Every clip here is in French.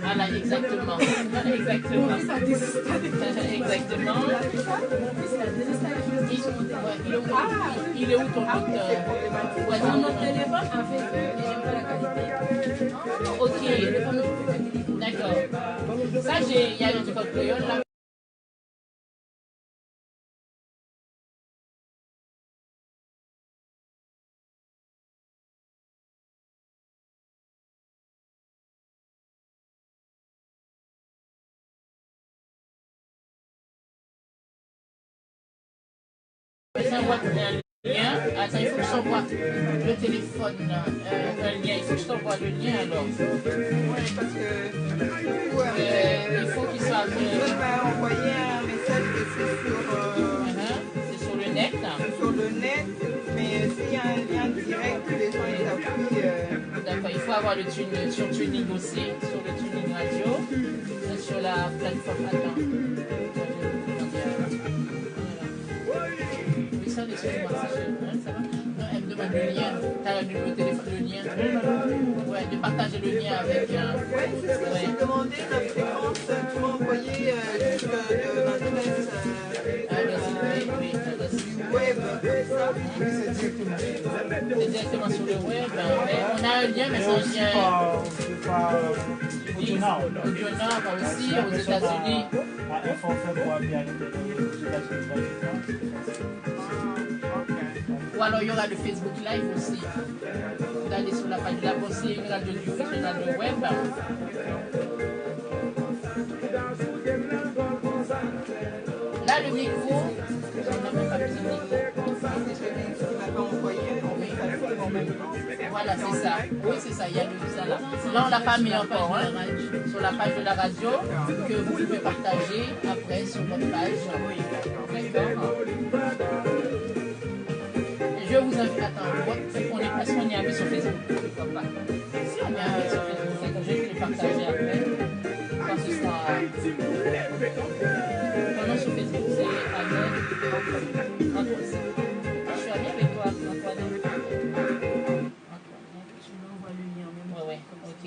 Voilà, exactement. Exactement. Exactement. Il est où ton autre Ouais, mon téléphone, en fait, j'aime pas la qualité. Ok, d'accord. Ça, il y a du code créole là. J'envoie un lien. Attends, il faut que je t'envoie le téléphone. Un lien. Il faut que je t'envoie le lien alors. Oui, parce que il faut qu'il soit. Je m'a envoyé un message que c'est sur le net. Sur le net, mais s'il y a un lien direct, les gens ils appuient. D'accord, il faut avoir le tuning sur Tuning aussi, sur le Tuning Radio, sur la plateforme. Attends. Oui, ça, excuse-moi, ça va? Non, elle me demande le lien. Tu as le numéro de téléphone, le lien. Ouais, de partager le lien avec. Oui, c'est ce que j'ai demandé, la fréquence. Tu m'as envoyé juste de l'adresse. Web, comme ça. C'est directement sur le web. On a un lien, mais c'est un lien. Au Nord aussi, aux États-Unis. Ou alors il y aura le Facebook Live aussi. Vous allez sur la page de la Bossé, Radio du Radio Web. Là, le micro, on n'a même pas petit micro. Voilà, c'est ça. Oui, c'est ça. Il y a ça là. Là, on l'a pas mis encore. Sur la page de la radio, que vous pouvez partager après sur votre page. D'accord. Je vous invite. Attends, est-ce qu'on est mis sur Facebook? Pourquoi pas? Si on est mis sur Facebook, je vais le partager après. Quand ce sera. Maintenant sur Facebook, c'est Ahmed. Je suis amie avec toi, Antoine. Tu m'envoies le lien en même temps. Ouais, ok.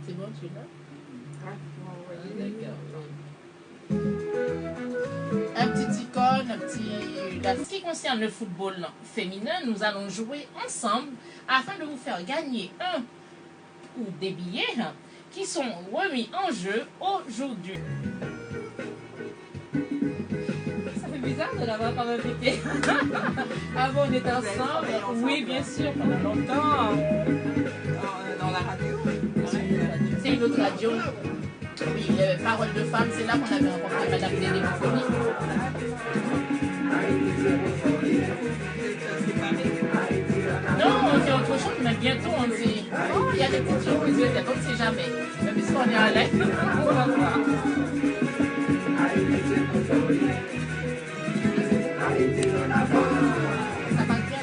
C'est bon, tu l'as? Un petit icône, un petit... En ce qui concerne le football féminin, nous allons jouer ensemble afin de vous faire gagner un ou des billets qui sont remis en jeu aujourd'hui. Ça fait bizarre de l'avoir comme invité. Avant, on était ensemble. Oui, bien sûr, pendant longtemps. Dans la radio. C'est une autre radio. Oui, Parole de Femmes, c'est là qu'on avait rencontré Madame Dédé Mofoni. Non, on fait autre chose, mais bientôt on dit, oh, il y a des petites surprises, peut-être, on ne sait jamais. Mais puisqu'on est en live, on va voir. Ça va bien.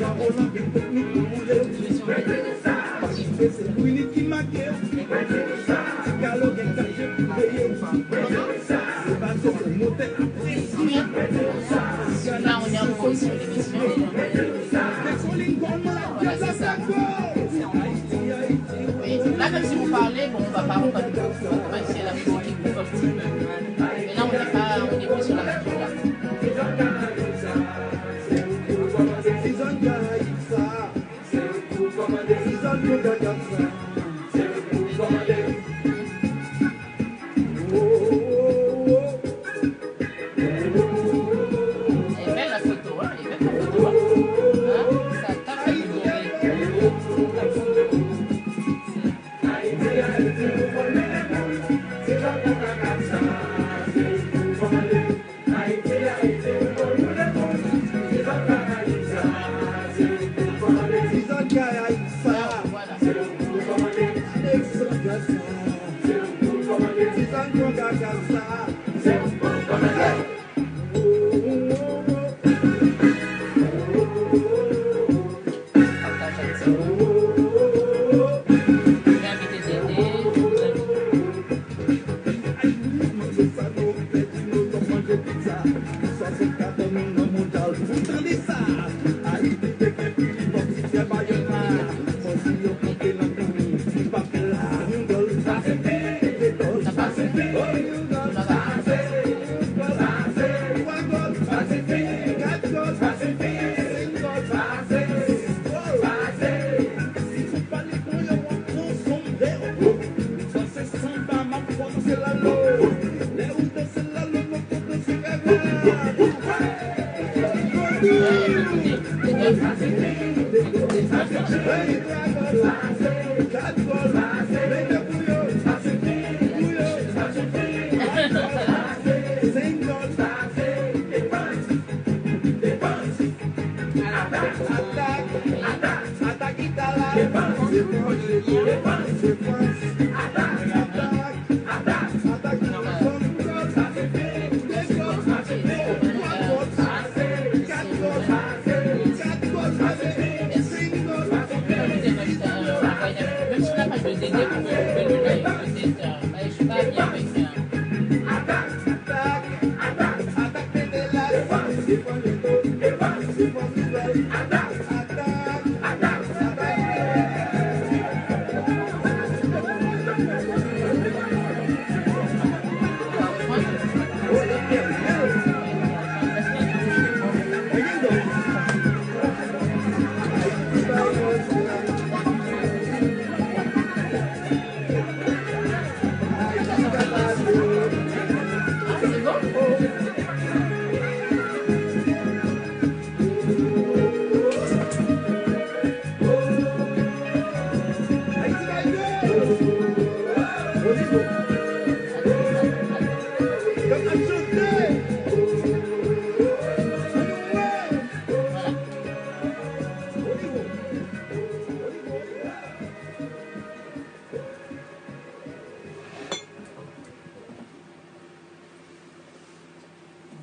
Là, on est en pause sur l'émission. Voilà, c'est ça. Oui. Là, même si vous parlez, bon, on va pas du tout. On va essayer la musique qui coupe un petit peu. Mais là, on n'est plus sur la radio là.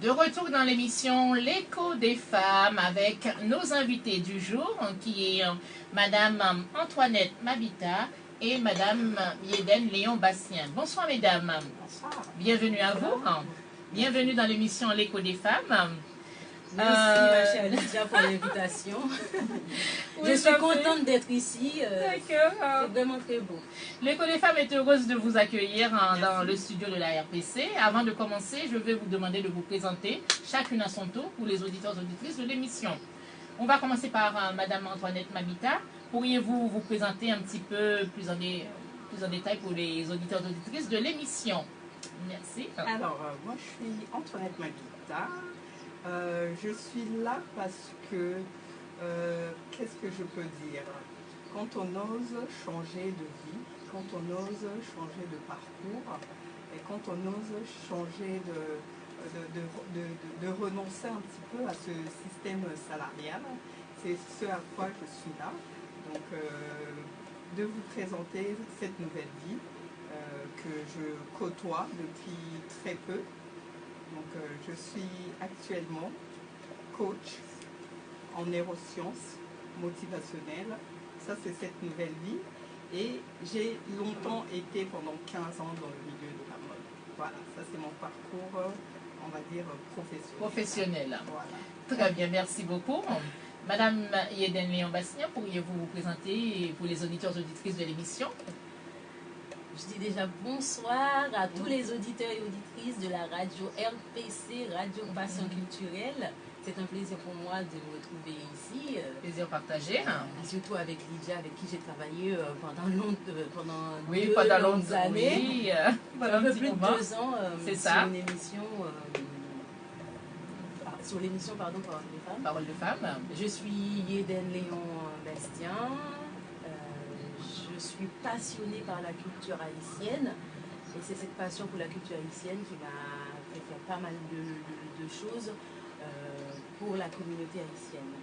De retour dans l'émission L'écho des femmes avec nos invités du jour qui est Madame Antoinette Mabita et Madame Yéden Léon Bastien. Bonsoir mesdames. Bonsoir. Bienvenue à vous. Bienvenue dans l'émission L'écho des femmes. Merci ma chère Lydia pour l'invitation. Je suis contente d'être ici. D'accord. C'est vraiment très beau. L'Écho des femmes est heureuse de vous accueillir dans le studio de la RPC. Avant de commencer, je vais vous demander de vous présenter chacune à son tour pour les auditeurs et auditrices de l'émission. On va commencer par Madame Antoinette Mabita. Pourriez-vous vous présenter un petit peu plus en détail pour les auditeurs et auditrices de l'émission? Merci. Alors, moi je suis Antoinette Mabita. Je suis là parce que, qu'est-ce que je peux dire? Quand on ose changer de vie, quand on ose changer de parcours, et quand on ose changer de renoncer un petit peu à ce système salarial, c'est ce à quoi je suis là. Donc, de vous présenter cette nouvelle vie que je côtoie depuis très peu. Donc, je suis actuellement coach en neurosciences motivationnelles. Ça, c'est cette nouvelle vie. Et j'ai longtemps été pendant 15 ans dans le milieu de la mode. Voilà, ça c'est mon parcours, on va dire, professionnel. Voilà. Très bien, merci beaucoup. Madame Yeden Léon-Bastien, pourriez-vous vous présenter pour les auditeurs et auditrices de l'émission? Je dis déjà bonsoir à tous les auditeurs et auditrices de la radio RPC, Radio Passion Culturelle. C'est un plaisir pour moi de me retrouver ici. Plaisir partagé. Surtout avec Lydia, avec qui j'ai travaillé pendant longues années. Oui, un peu plus de 2 ans c'est ça. Sur l'émission Parole de femmes. Parole de femmes. Je suis Yeden Léon Bastien. Je suis passionnée par la culture haïtienne. Et c'est cette passion pour la culture haïtienne qui m'a fait faire pas mal de choses pour la communauté haïtienne.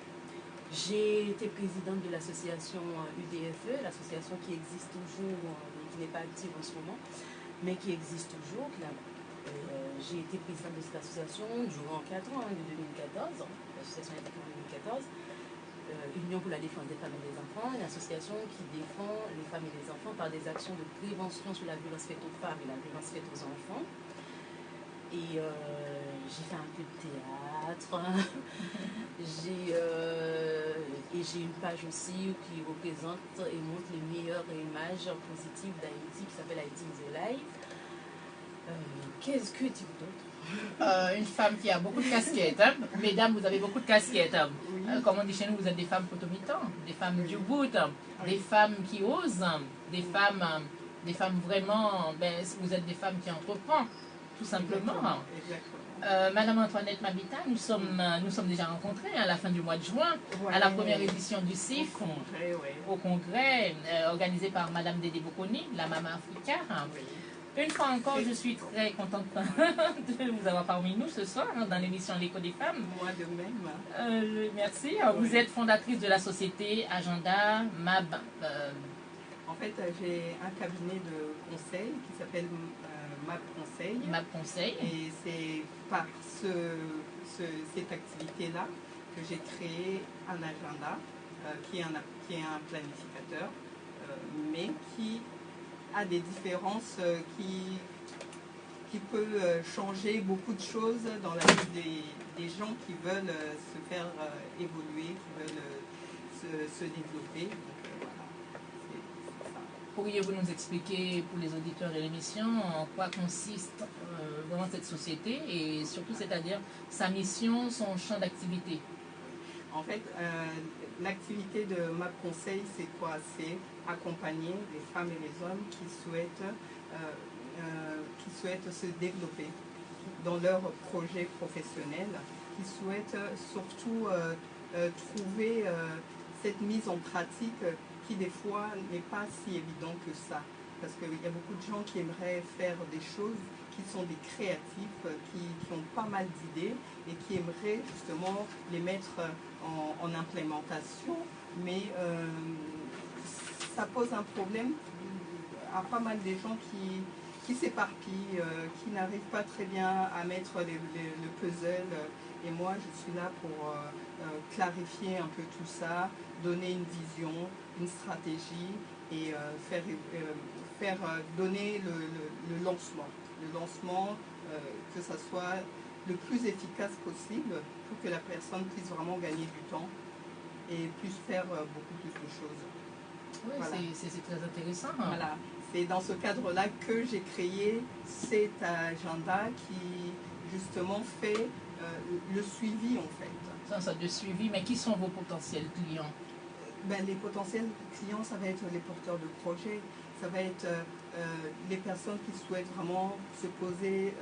J'ai été présidente de l'association UDFE, l'association qui existe toujours, qui n'est pas active en ce moment, mais qui existe toujours. J'ai été présidente de cette association durant 4 ans, de 2014. L'association a été créée en 2014. Union pour la défense des femmes et des enfants, une association qui défend les femmes et les enfants par des actions de prévention sur la violence faite aux femmes et la violence faite aux enfants. Et j'ai fait un peu de théâtre. J'ai une page aussi qui représente et montre les meilleures images positives d'Haïti qui s'appelle Haïti is Alive. Qu'est-ce que tu veux d'autre? Une femme qui a beaucoup de casquettes. Hein. Mesdames, vous avez beaucoup de casquettes. Oui. Comme on dit chez nous, vous êtes des femmes potomitans, des femmes du bout, des femmes qui osent, des femmes vraiment, vous êtes des femmes qui entreprennent, tout simplement. Exactement. Madame Antoinette Mabita, nous sommes déjà rencontrés à la fin du mois de juin, à la première édition du CIF, au congrès organisé par Madame Dédé Bokoni, la Mama Africa. Une fois encore, je suis très contente de vous avoir parmi nous ce soir dans l'émission L'Écho des femmes. Moi de même. Merci. Vous êtes fondatrice de la société Agenda MAB. En fait, j'ai un cabinet de conseil qui s'appelle MAB Conseil. MAB Conseil. Et c'est par cette activité-là que j'ai créé un agenda qui est un planificateur, mais qui a des différences qui peut changer beaucoup de choses dans la vie des gens qui veulent se faire évoluer, qui veulent se développer. Donc, voilà, c'est ça. Pourriez-vous nous expliquer pour les auditeurs de l'émission en quoi consiste vraiment cette société et surtout, c'est-à-dire sa mission, son champ d'activité? En fait, l'activité de MAB Conseil, c'est quoi? C'est accompagner les femmes et les hommes qui souhaitent se développer dans leur projet professionnel, qui souhaitent surtout trouver cette mise en pratique qui des fois n'est pas si évident que ça. Parce qu'il y a beaucoup de gens qui aimeraient faire des choses, qui sont des créatifs, qui ont pas mal d'idées et qui aimeraient justement les mettre en implémentation, mais ça pose un problème à pas mal des gens qui s'éparpillent, qui n'arrivent pas très bien à mettre le puzzle. Et moi, je suis là pour clarifier un peu tout ça, donner une vision, une stratégie et donner le lancement. Le lancement, que ce soit le plus efficace possible pour que la personne puisse vraiment gagner du temps et puisse faire beaucoup plus de choses. Oui, Voilà. c'est très intéressant. Voilà. C'est dans ce cadre-là que j'ai créé cet agenda qui justement fait le suivi en fait. Ça de suivi, mais qui sont vos potentiels clients? Ben, les potentiels clients, ça va être les porteurs de projets, ça va être les personnes qui souhaitent vraiment se poser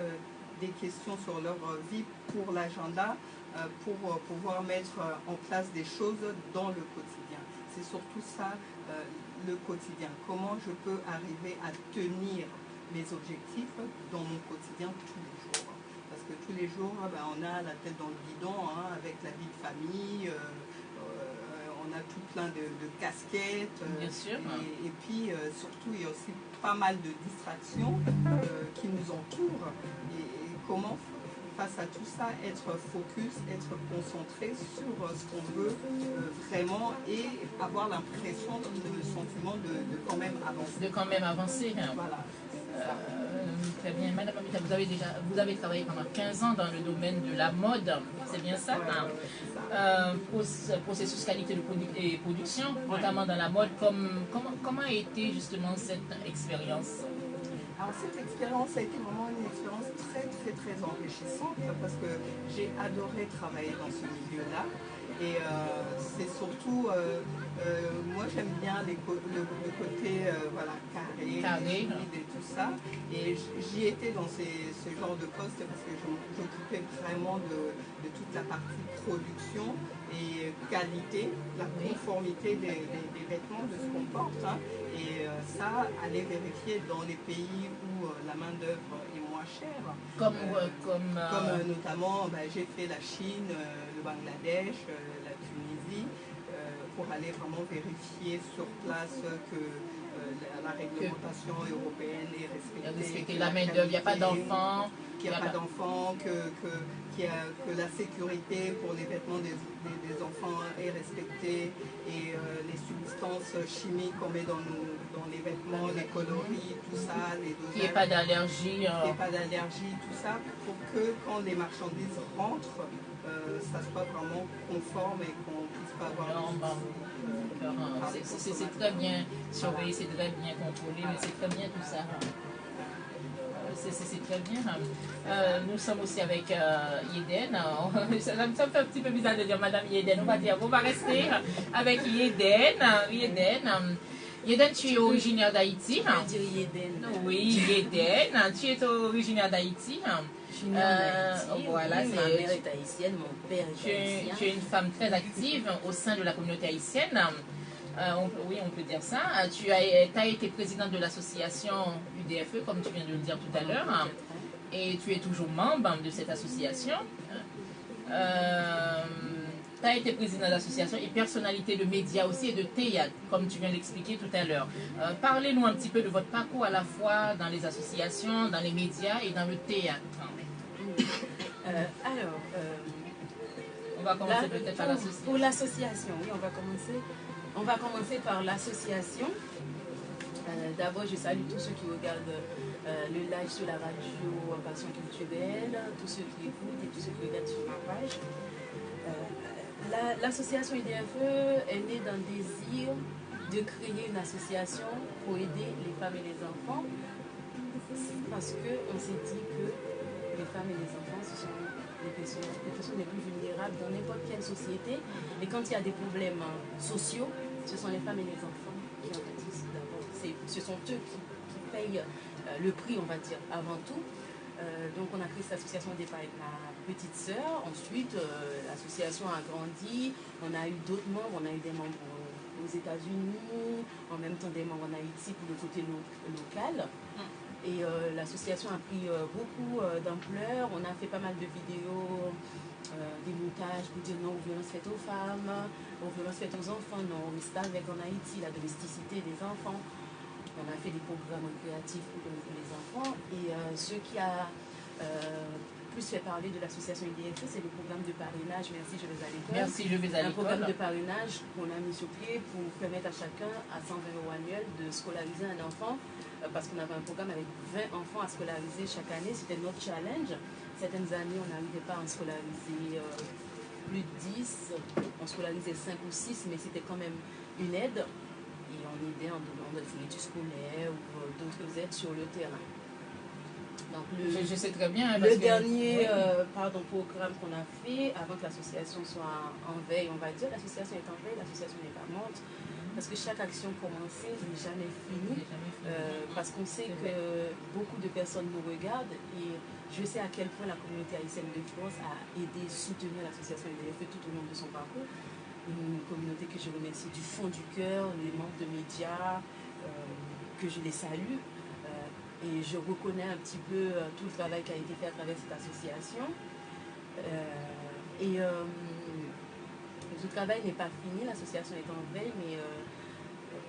des questions sur leur vie pour l'agenda, pour pouvoir mettre en place des choses dans le quotidien. C'est surtout ça, le quotidien. Comment je peux arriver à tenir mes objectifs dans mon quotidien tous les jours. Parce que tous les jours, ben, on a la tête dans le guidon avec la vie de famille, on a tout plein de casquettes. Bien sûr. Et puis, surtout, il y a aussi pas mal de distractions qui nous entourent. Et comment, face à tout ça, être focus, être concentré sur ce qu'on veut vraiment et avoir l'impression, le sentiment de quand même avancer. De quand même avancer. Voilà. Très bien. Madame Amita, vous avez travaillé pendant 15 ans dans le domaine de la mode, c'est bien ça? Processus qualité et production, notamment dans la mode. Comment a été justement cette expérience? Alors cette expérience a été vraiment une expérience très enrichissante parce que j'ai adoré travailler dans ce milieu-là. Et c'est surtout, moi j'aime bien le côté voilà, carré, et tout ça. Et j'y étais dans ce genre de poste parce que j'occupais vraiment de toute la partie production et qualité, la conformité des vêtements, de ce qu'on porte. Et ça, aller vérifier dans les pays où la main-d'œuvre est moins chère. Comme notamment, j'ai fait la Chine, le Bangladesh, la Tunisie, pour aller vraiment vérifier sur place que la réglementation européenne est respectée. La main-d'œuvre, il n'y a pas d'enfants. Qu'il n'y a pas d'enfants, que la sécurité pour les vêtements des enfants est respectée et les substances chimiques qu'on met dans les vêtements, les coloris, tout ça, les dosages. Qu'il n'y ait pas d'allergie. Qu'il n'y ait pas d'allergie, tout ça, pour que quand les marchandises rentrent, ça soit vraiment conforme et qu'on ne puisse pas avoir c'est très bien surveillé, c'est très bien contrôlé, mais c'est très bien tout ça. C'est très bien. Nous sommes aussi avec Yeden. Ça me fait un petit peu bizarre de dire Madame Yeden. On va rester avec Yeden. Yeden, tu es originaire d'Haïti. Oui, Yeden. Tu es originaire d'Haïti. Je suis née en Haïti. Voilà, ma mère est haïtienne, mon père est haïtien. Tu es une femme très active au sein de la communauté haïtienne. Oui, on peut dire ça. Tu as été présidente de l'association UDFE, comme tu viens de le dire tout à l'heure, et tu es toujours membre de cette association. Tu as été présidente de l'association et personnalité de médias aussi et de théâtre, comme tu viens de l'expliquer tout à l'heure. Parlez-nous un petit peu de votre parcours à la fois dans les associations, dans les médias et dans le théâtre. On va commencer peut-être par l'association. Pour l'association, oui, on va commencer par l'association. D'abord, je salue tous ceux qui regardent le live sur la radio Passion Culturelle, tous ceux qui écoutent et tous ceux qui regardent sur ma page. L'association UDFE est née d'un désir de créer une association pour aider les femmes et les enfants, parce qu'on s'est dit que les femmes et les enfants, ce sont les personnes les plus vulnérables dans n'importe quelle société. Et quand il y a des problèmes sociaux, ce sont les femmes et les enfants qui en pâtissent d'abord. Ce sont eux qui payent le prix, on va dire, avant tout. Donc on a créé cette association au départ avec ma petite sœur. Ensuite, l'association a grandi. On a eu d'autres membres. On a eu des membres aux États-Unis, en même temps des membres en Haïti pour le côté local. Et l'association a pris beaucoup d'ampleur. On a fait pas mal de vidéos, des montages pour dire non aux violences faites aux femmes, aux violences faites aux enfants, non au mystère avec en Haïti, la domesticité des enfants. On a fait des programmes créatifs pour les enfants. Et ce qui a plus fait parler de l'association UDFE, c'est le programme de parrainage. Merci, je vais à l'école. Merci, je vais à l'école. Un programme de parrainage qu'on a mis sur pied pour permettre à chacun, à 120 € annuels, de scolariser un enfant. Parce qu'on avait un programme avec 20 enfants à scolariser chaque année. C'était notre challenge. certaines années, on n'arrivait pas à en scolariser plus de 10, on scolarisait 5 ou 6, mais c'était quand même une aide. Et on aidait en donnant des fournitures scolaires ou d'autres aides sur le terrain. Donc je sais très bien. Le dernier programme qu'on a fait, avant que l'association soit en veille, on va dire, l'association est en veille, l'association n'est pas morte. Parce que chaque action commencée n'est jamais finie, parce qu'on sait que beaucoup de personnes nous regardent et je sais à quel point la communauté haïtienne de France a aidé, soutenu l'association EDFE tout au long de son parcours. Une communauté que je remercie du fond du cœur, les membres de médias, que je les salue. Et je reconnais un petit peu tout le travail qui a été fait à travers cette association. Le travail n'est pas fini, l'association est en veille, mais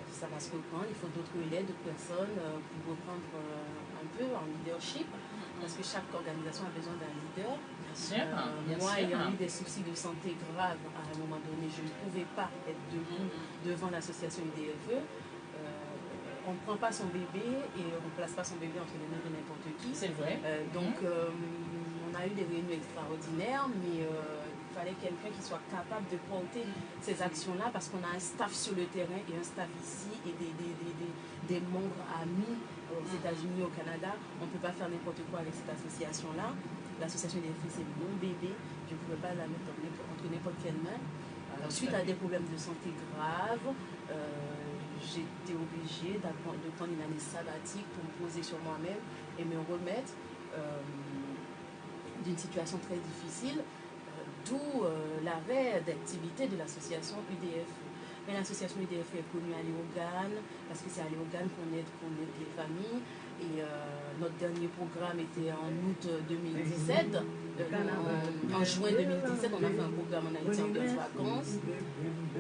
ça va se reprendre. Il faut d'autres relais, d'autres personnes pour reprendre un peu en leadership, parce que chaque organisation a besoin d'un leader. Moi, ayant eu des soucis de santé graves à un moment donné, je ne pouvais pas être debout devant l'association IDFE. On ne prend pas son bébé et on ne place pas son bébé entre les mains de n'importe qui. C'est vrai. On a eu des réunions extraordinaires, mais il fallait quelqu'un qui soit capable de porter ces actions-là parce qu'on a un staff sur le terrain et un staff ici et des membres amis aux États-Unis, au Canada. On ne peut pas faire n'importe quoi avec cette association-là. L'association des filles, c'est mon bébé. Je ne pouvais pas la mettre entre n'importe quelle main. Alors, suite à des problèmes de santé graves, j'étais obligée de prendre une année sabbatique pour me poser sur moi-même et me remettre d'une situation très difficile, d'où l'arrêt d'activité de l'association UDF. Mais l'association UDF est connue à Léogane, parce que c'est à Léogane qu'on aide les familles. Et notre dernier programme était en août 2017. En juin 2017, on a fait un programme en Haïti en 2 vacances,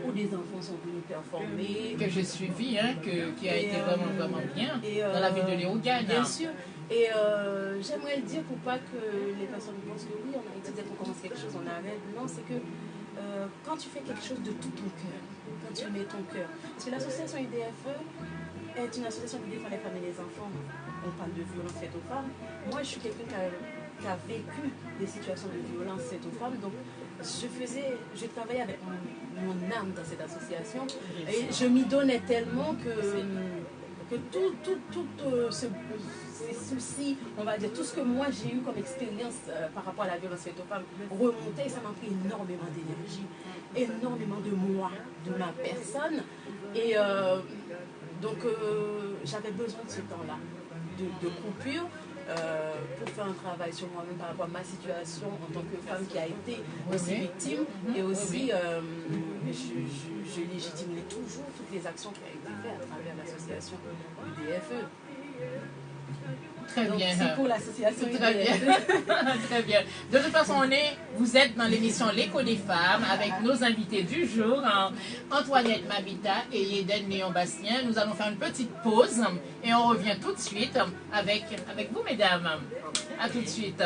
où des enfants sont venus performer. Que j'ai suivi, qui a été vraiment bien, dans la ville de Léogane. Bien sûr. Et j'aimerais le dire pour pas que les personnes pensent que oui, en Haïti, dès qu'on commence quelque chose, on arrête. Non, c'est que quand tu fais quelque chose de tout ton cœur, quand tu mets ton cœur, parce que l'association IDFE est une association qui défend les femmes et les enfants. On parle de violence faite aux femmes. Moi, je suis quelqu'un qui a vécu des situations de violence faite aux femmes. Donc, je travaillais avec mon âme dans cette association. Et je m'y donnais tellement que tout ces soucis, on va dire, tout ce que moi j'ai eu comme expérience par rapport à la violence faite aux femmes remontait et ça m'a pris énormément d'énergie, énormément de moi, de ma personne. Et donc, j'avais besoin de ce temps-là, de coupure, pour faire un travail sur moi-même par rapport à ma situation en tant que femme qui a été aussi victime. Et aussi, je légitimerai toujours toutes les actions qui ont été faites à travers l'association UDFE. Très bien. C'est pour l'association. Très bien. Très bien. De toute façon, vous êtes dans l'émission L'écho des femmes avec nos invités du jour, Antoinette Mabita et Yeden Léon-Bastien. Nous allons faire une petite pause et on revient tout de suite avec vous, mesdames. À tout de suite.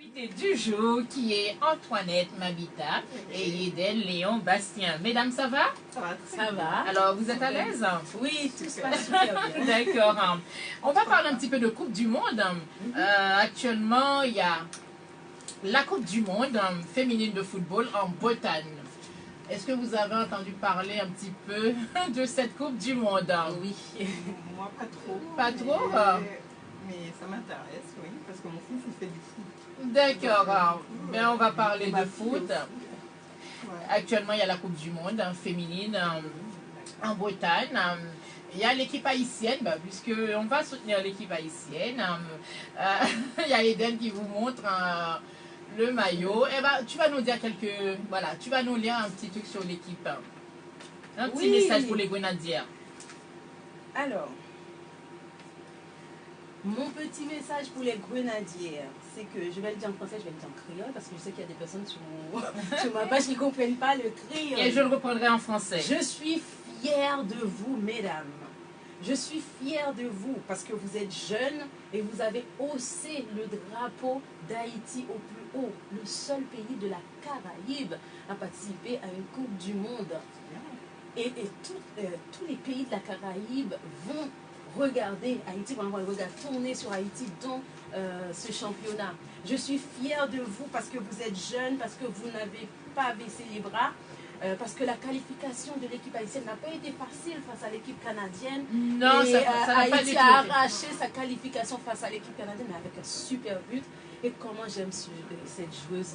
Invité du jour qui est Antoinette Mabita et Yeden Léon Bastien. Mesdames, ça va? Ça va. Alors, vous êtes à l'aise? Oui, tout se passe super bien. D'accord. On va parler un petit peu de Coupe du Monde. Actuellement, il y a la Coupe du Monde féminine de football en Bretagne. Est-ce que vous avez entendu parler un petit peu de cette Coupe du Monde? Oui. Moi, pas trop. Pas trop? Mais ça m'intéresse, oui, parce que mon fils, il fait du foot. D'accord. Ben, on va parler de foot. Ouais. Actuellement, il y a la Coupe du Monde féminine en Bretagne. Il y a l'équipe haïtienne, puisque on va soutenir l'équipe haïtienne. Il y a Eden qui vous montre le maillot. Et tu vas nous dire tu vas nous lire un petit truc sur l'équipe. Un petit message pour les grenadières. Alors, mon petit message pour les grenadières, c'est que je vais le dire en français, je vais le dire en créole, parce que je sais qu'il y a des personnes sur ma page qui ne comprennent pas le créole. Et je le reprendrai en français. Je suis fière de vous, mesdames. Je suis fière de vous parce que vous êtes jeunes et vous avez haussé le drapeau d'Haïti au plus haut. Le seul pays de la Caraïbe à participer à une Coupe du Monde. Et tous les pays de la Caraïbe vont regarder Haïti, vont avoir le regard tourné sur Haïti dans ce championnat. Je suis fière de vous parce que vous êtes jeunes, parce que vous n'avez pas baissé les bras. Parce que la qualification de l'équipe haïtienne n'a pas été facile face à l'équipe canadienne. Non, et, ça n'a pas Haïti été a arraché sa qualification face à l'équipe canadienne, mais avec un super but. Et comment j'aime cette joueuse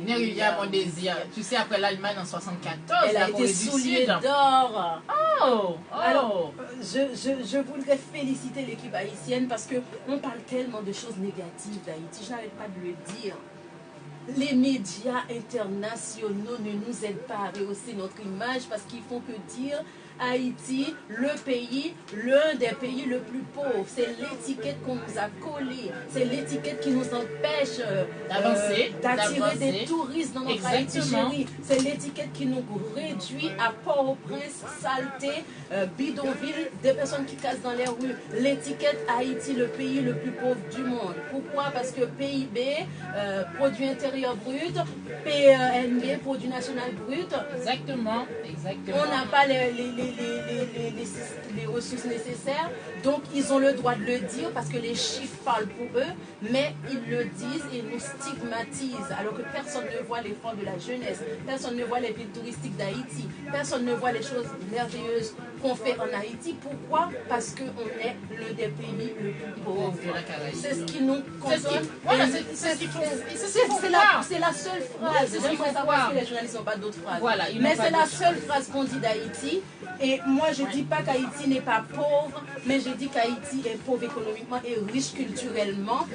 Neruya, mon désir. Tu sais, après l'Allemagne en 74, elle a la été Corée du soulier Sud. d'or. Oh. Alors, je voudrais féliciter l'équipe haïtienne parce qu'on parle tellement de choses négatives d'Haïti. Je n'arrête pas de le dire. Les médias internationaux ne nous aident pas à rehausser notre image parce qu'ils font que dire Haïti, l'un des pays le plus pauvres. C'est l'étiquette qu'on nous a collée. C'est l'étiquette qui nous empêche d'attirer des touristes dans notre Haïti chérie. C'est l'étiquette qui nous réduit à Port-au-Prince, saleté, bidonville, des personnes qui cassent dans les rues. L'étiquette Haïti, le pays le plus pauvre du monde. Pourquoi? Parce que PIB, produit intérieur brut, PNB, produit national brut. Exactement. On n'a pas les ressources nécessaires, donc ils ont le droit de le dire parce que les chiffres parlent pour eux, mais ils le disent et nous stigmatisent alors que personne ne voit l'effort de la jeunesse, personne ne voit les villes touristiques d'Haïti, personne ne voit les choses merveilleuses qu'on fait en Haïti. Pourquoi? Parce qu'on est l'un des pays le plus pauvre. C'est ce qui nous concerne. C'est la seule phrase. J'aimerais savoir que les journalistes n'ont pas d'autres phrases. Voilà, mais c'est la seule phrase qu'on dit d'Haïti. Et moi, je ne dis pas qu'Haïti n'est pas pauvre, mais je dis qu'Haïti est pauvre économiquement et riche culturellement.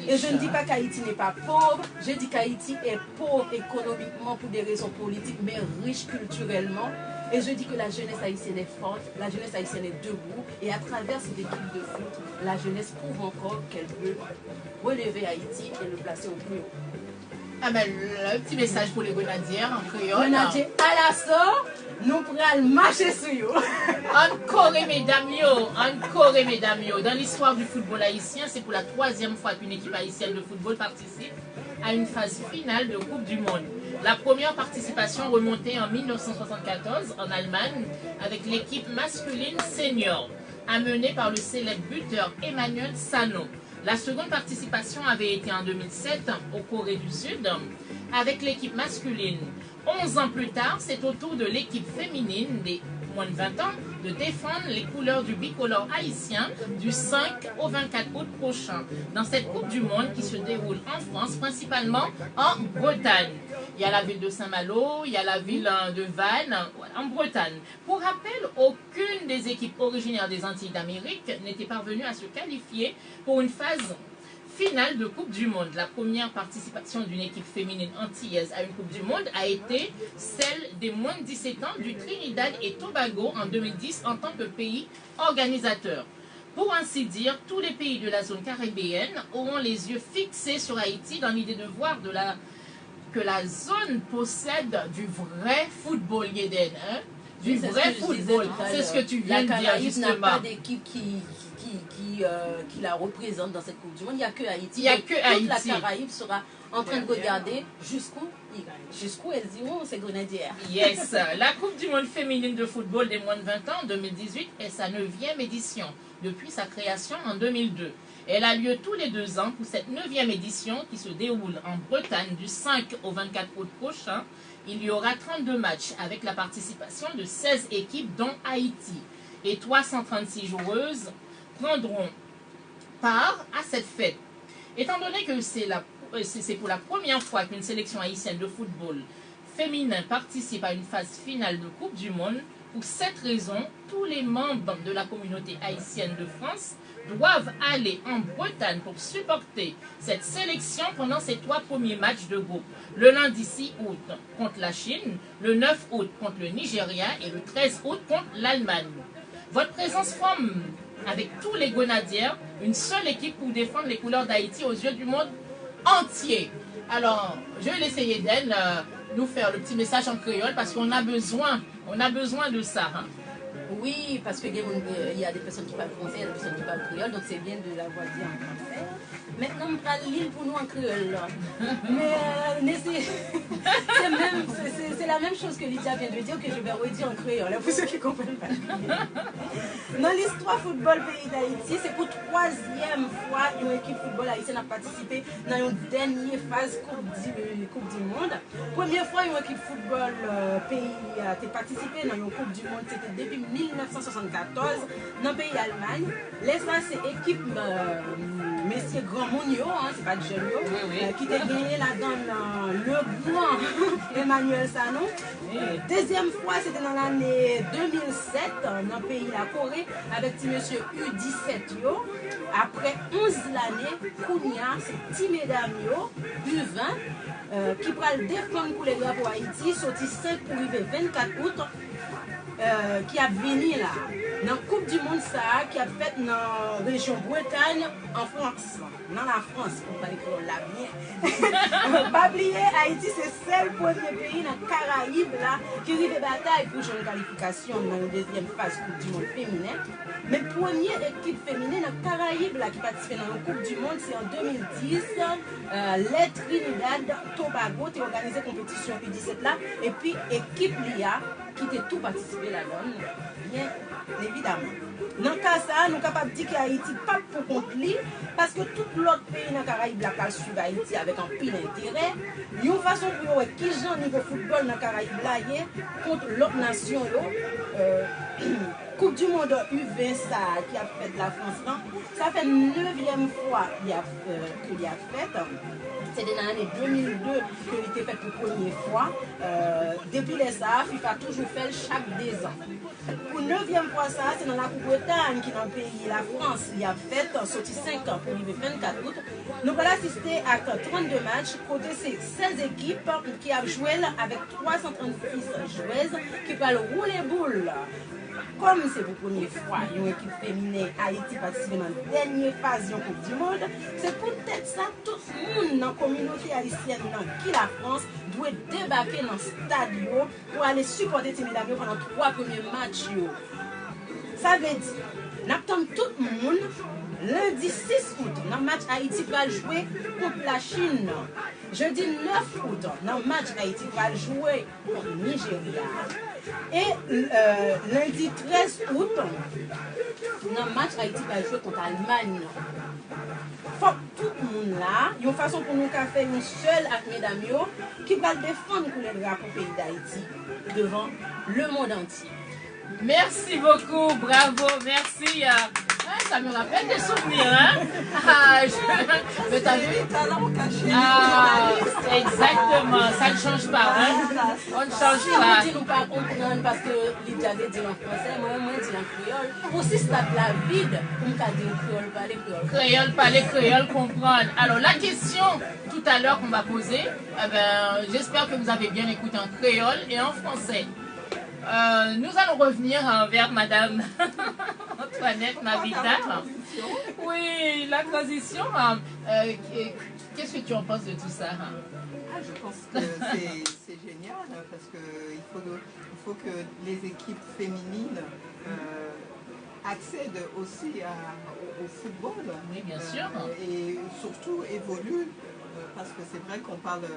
Et je ne dis pas qu'Haïti n'est pas pauvre, je dis qu'Haïti est pauvre économiquement pour des raisons politiques, mais riche culturellement. Et je dis que la jeunesse haïtienne est forte, la jeunesse haïtienne est debout. Et à travers cette équipe de foot, la jeunesse prouve encore qu'elle peut relever Haïti et le placer au plus haut. Ah ben, le petit message pour les grenadières en créole. Grenadiers à l'assaut, nous pourrons marcher sur eux. Encore mesdames yo. Dans l'histoire du football haïtien, c'est pour la 3e fois qu'une équipe haïtienne de football participe à une phase finale de Coupe du Monde. La première participation remontait en 1974 en Allemagne avec l'équipe masculine senior, amenée par le célèbre buteur Emmanuel Sano. La seconde participation avait été en 2007 au Corée du Sud avec l'équipe masculine. 11 ans plus tard, c'est au tour de l'équipe féminine des moins de 20 ans de défendre les couleurs du bicolore haïtien du 5 au 24 août prochain dans cette Coupe du Monde qui se déroule en France, principalement en Bretagne. Il y a la ville de Saint-Malo, il y a la ville de Vannes, en Bretagne. Pour rappel, aucune des équipes originaires des Antilles d'Amérique n'était parvenue à se qualifier pour une phase finale de Coupe du Monde. La première participation d'une équipe féminine antillaise à une Coupe du Monde a été celle des moins de 17 ans du Trinidad et Tobago en 2010 en tant que pays organisateur. Pour ainsi dire, tous les pays de la zone caribéenne auront les yeux fixés sur Haïti dans l'idée de voir que la zone possède du vrai football, Yeden. Hein? Du vrai football. C'est ce que tu viens de dire, justement. La Caraïbe n'a pas d'équipe qui la représente dans cette Coupe du Monde. Il n'y a que Haïti. Il n'y a que Haïti. Toute la Caraïbe sera en train de regarder jusqu'où ils gagnent. Jusqu'où elles iront, ces grenadières. Yes, la Coupe du monde féminine de football des moins de 20 ans en 2018 est sa 9e édition depuis sa création en 2002. Elle a lieu tous les 2 ans pour cette 9e édition qui se déroule en Bretagne du 5 au 24 août prochain. Il y aura 32 matchs avec la participation de 16 équipes dont Haïti. Et 336 joueuses prendront part à cette fête. Étant donné que c'est pour la première fois qu'une sélection haïtienne de football féminin participe à une phase finale de Coupe du Monde, pour cette raison, tous les membres de la communauté haïtienne de France doivent aller en Bretagne pour supporter cette sélection pendant ces 3 premiers matchs de groupe. Le lundi 6 août contre la Chine, le 9 août contre le Nigeria et le 13 août contre l'Allemagne. Votre présence forme avec tous les grenadières une seule équipe pour défendre les couleurs d'Haïti aux yeux du monde entier. Alors, je vais l'essayer d'elle nous faire le petit message en créole parce qu'on a besoin de ça. Hein. Oui, parce qu'il y a des personnes qui parlent français, il y a des personnes qui parlent créole, donc c'est bien de l'avoir dit en français. Maintenant, on prend l'île pour nous en créole. Mais c'est la même chose que Lydia vient de dire, que je vais redire en créole, pour ceux qui ne comprennent pas. Dans l'histoire football pays d'Haïti, c'est pour 3e fois qu'une équipe football haïtienne a participé dans une dernière phase Coupe du Monde. Première fois une équipe football pays a participé dans une Coupe du Monde, c'était depuis 1974 dans le pays d'Allemagne. Là, c'est l'équipe Messieurs Grand Mounio, hein, c'est pas de jeune, qui a gagné là-dedans le grand Emmanuel Sanon. Deuxième fois, c'était dans l'année 2007 dans le pays de la Corée avec petit monsieur U17. Après 11 années, Kounia, c'est petit mesdames U20 qui pourra le défendre pour les drapeaux Haïti, sorti 5 pour arriver 24 août. Qui a venu là, dans la Coupe du Monde ça, qui a fait dans la région Bretagne, en France, dans la France, pour parler que là bien. Pas oublier, Haïti, c'est le seul premier pays dans les Caraïbes là, qui arrive bataille pour jouer une qualification dans la deuxième phase Coupe du Monde féminin. Mais première équipe féminine dans les Caraïbes là, qui participe dans la Coupe du Monde, c'est en 2010. Les Trinidad Tobago qui a organisé la compétition U17 là, et puis équipe LIA qui était tout participé là-dedans, bien évidemment. Dans le cas ça, nous sommes capables de dire qu'Haïti n'est pas pour compter, parce que tout l'autre pays dans les Caraïbes la suivre Haïti avec un pile d'intérêt. Il y a une façon pour voir qui joue au niveau football dans les Caraïbes là, contre l'autre nation. Coupe du Monde U20 ça, qui a fait la France là, ça fait 9e fois qu'il a fait. C'était dans l'année 2002 que il était fait pour la première fois. Depuis les ça, FIFA a toujours fait chaque 2 ans. Pour 9e fois ça, c'est dans la Coupe Bretagne qui est dans le pays, la France, il a fait, sorti 5 ans pour arriver 24 août. Nous allons assister à 32 matchs, côté c'est 16 équipes qui ont joué avec 336 joueuses qui peuvent rouler boule. Comme c'est pour la première fois une équipe féminine Haïti participe dans la dernière phase de la Coupe du Monde, c'est peut-être ça tout le monde dans la communauté haïtienne qui la France doit débarquer dans le stade pour aller supporter les mesdames pendant 3 premiers matchs. Ça veut dire, nous attendons tout le monde lundi 6 août dans le match Haïti va jouer contre la Chine. Jeudi 9 août dans le match Haïti va jouer contre le Nigeria. Et lundi 13 août, dans le match Haïti va jouer contre l'Allemagne. Il faut que tout le monde là, il y a une façon pour nous faire une seule avec mesdames qui va défendre pour les drapeaux pays d'Haïti devant le monde entier. Merci beaucoup, bravo, merci. Ça me rappelle des souvenirs, hein? Mais t'as vu? Exactement, ça ne change pas, hein? On ne change pas. Si on ne pas comprendre parce que Lydia dit en français, moi je dis en créole. Pour si ça la vide, on peut dire créole, parler créole. Créole, parler créole, comprendre. Alors la question tout à l'heure qu'on va poser, j'espère que vous avez bien écouté en créole et en français. Nous allons revenir vers Madame Antoinette Mavita. Oui, la transition. Qu'est-ce que tu en penses de tout ça? Je pense que c'est génial parce qu'il faut que les équipes féminines accèdent aussi au football. Oui, bien sûr. Et surtout évoluent parce que c'est vrai qu'on parle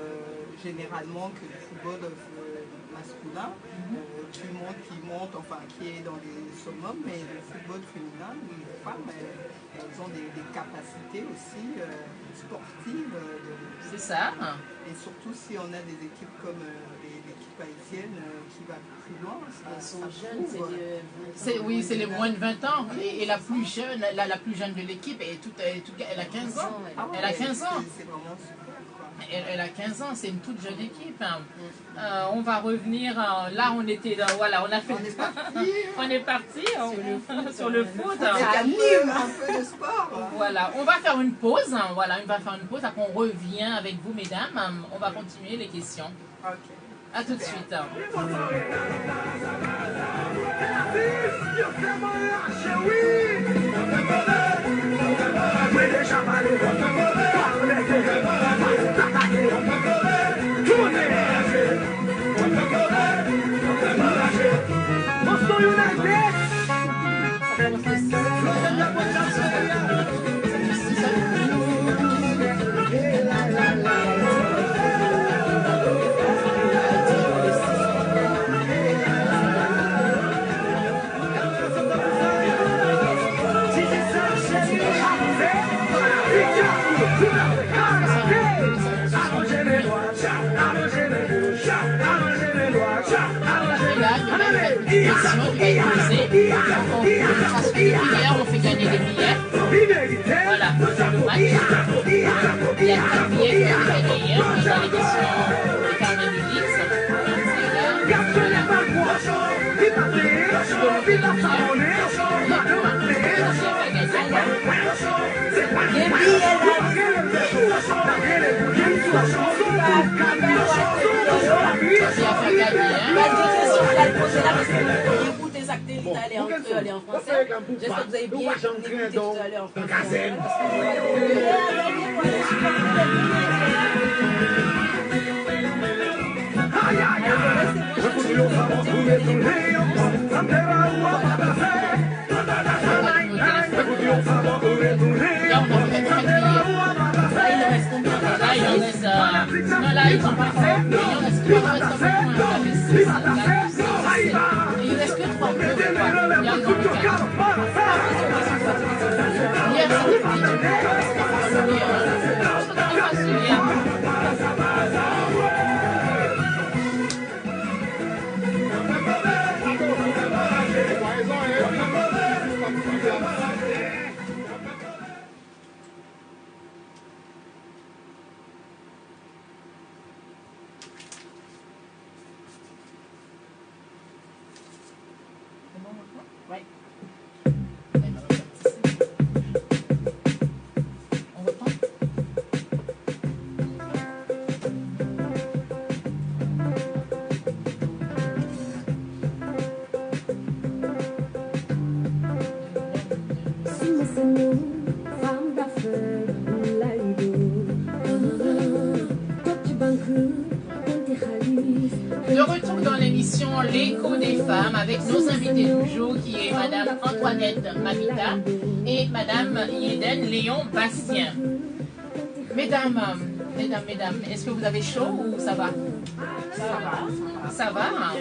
généralement que du football masculin, qui monte, enfin qui est dans les summums, mais le football féminin, les femmes, elles ont des capacités aussi sportives. C'est ça. Et surtout si on a des équipes comme l'équipe haïtienne qui va plus loin. Elles sont jeunes, oui, c'est les moins de 20 ans. Et la plus jeune, la plus jeune de l'équipe, elle a 15 ans. Elle a 15 ans. C'est vraiment super. Elle a 15 ans, c'est une toute jeune équipe. On va revenir, là on était dans, voilà, on a fait, on est parti sur le foot. Un peu de sport. Voilà, on va faire une pause, voilà, on va faire une pause, après on revient avec vous mesdames, on va continuer les questions. Ok. A tout de suite. Hier, on fait gagner des billets. Voilà, sur le match. Il y a 4 billets qui ont été gagnés hier dans l'édition de Carmen du Lix. Écoutez ça que l'Italie en français. J'espère que vous avez bien écouté tout à l'heure en français. Là, ils sont pas faits. Il en reste que 3 il ne reste que 3 bleus. Il y a dans le cas. Hier, ouais. On reprend. De retour dans l'émission L'écho des femmes avec nos invités du jour qui est Madame Antoinette Mamita et Madame Yeden Léon Bastien. Mesdames, est-ce que vous avez chaud ou ça va? Ça va.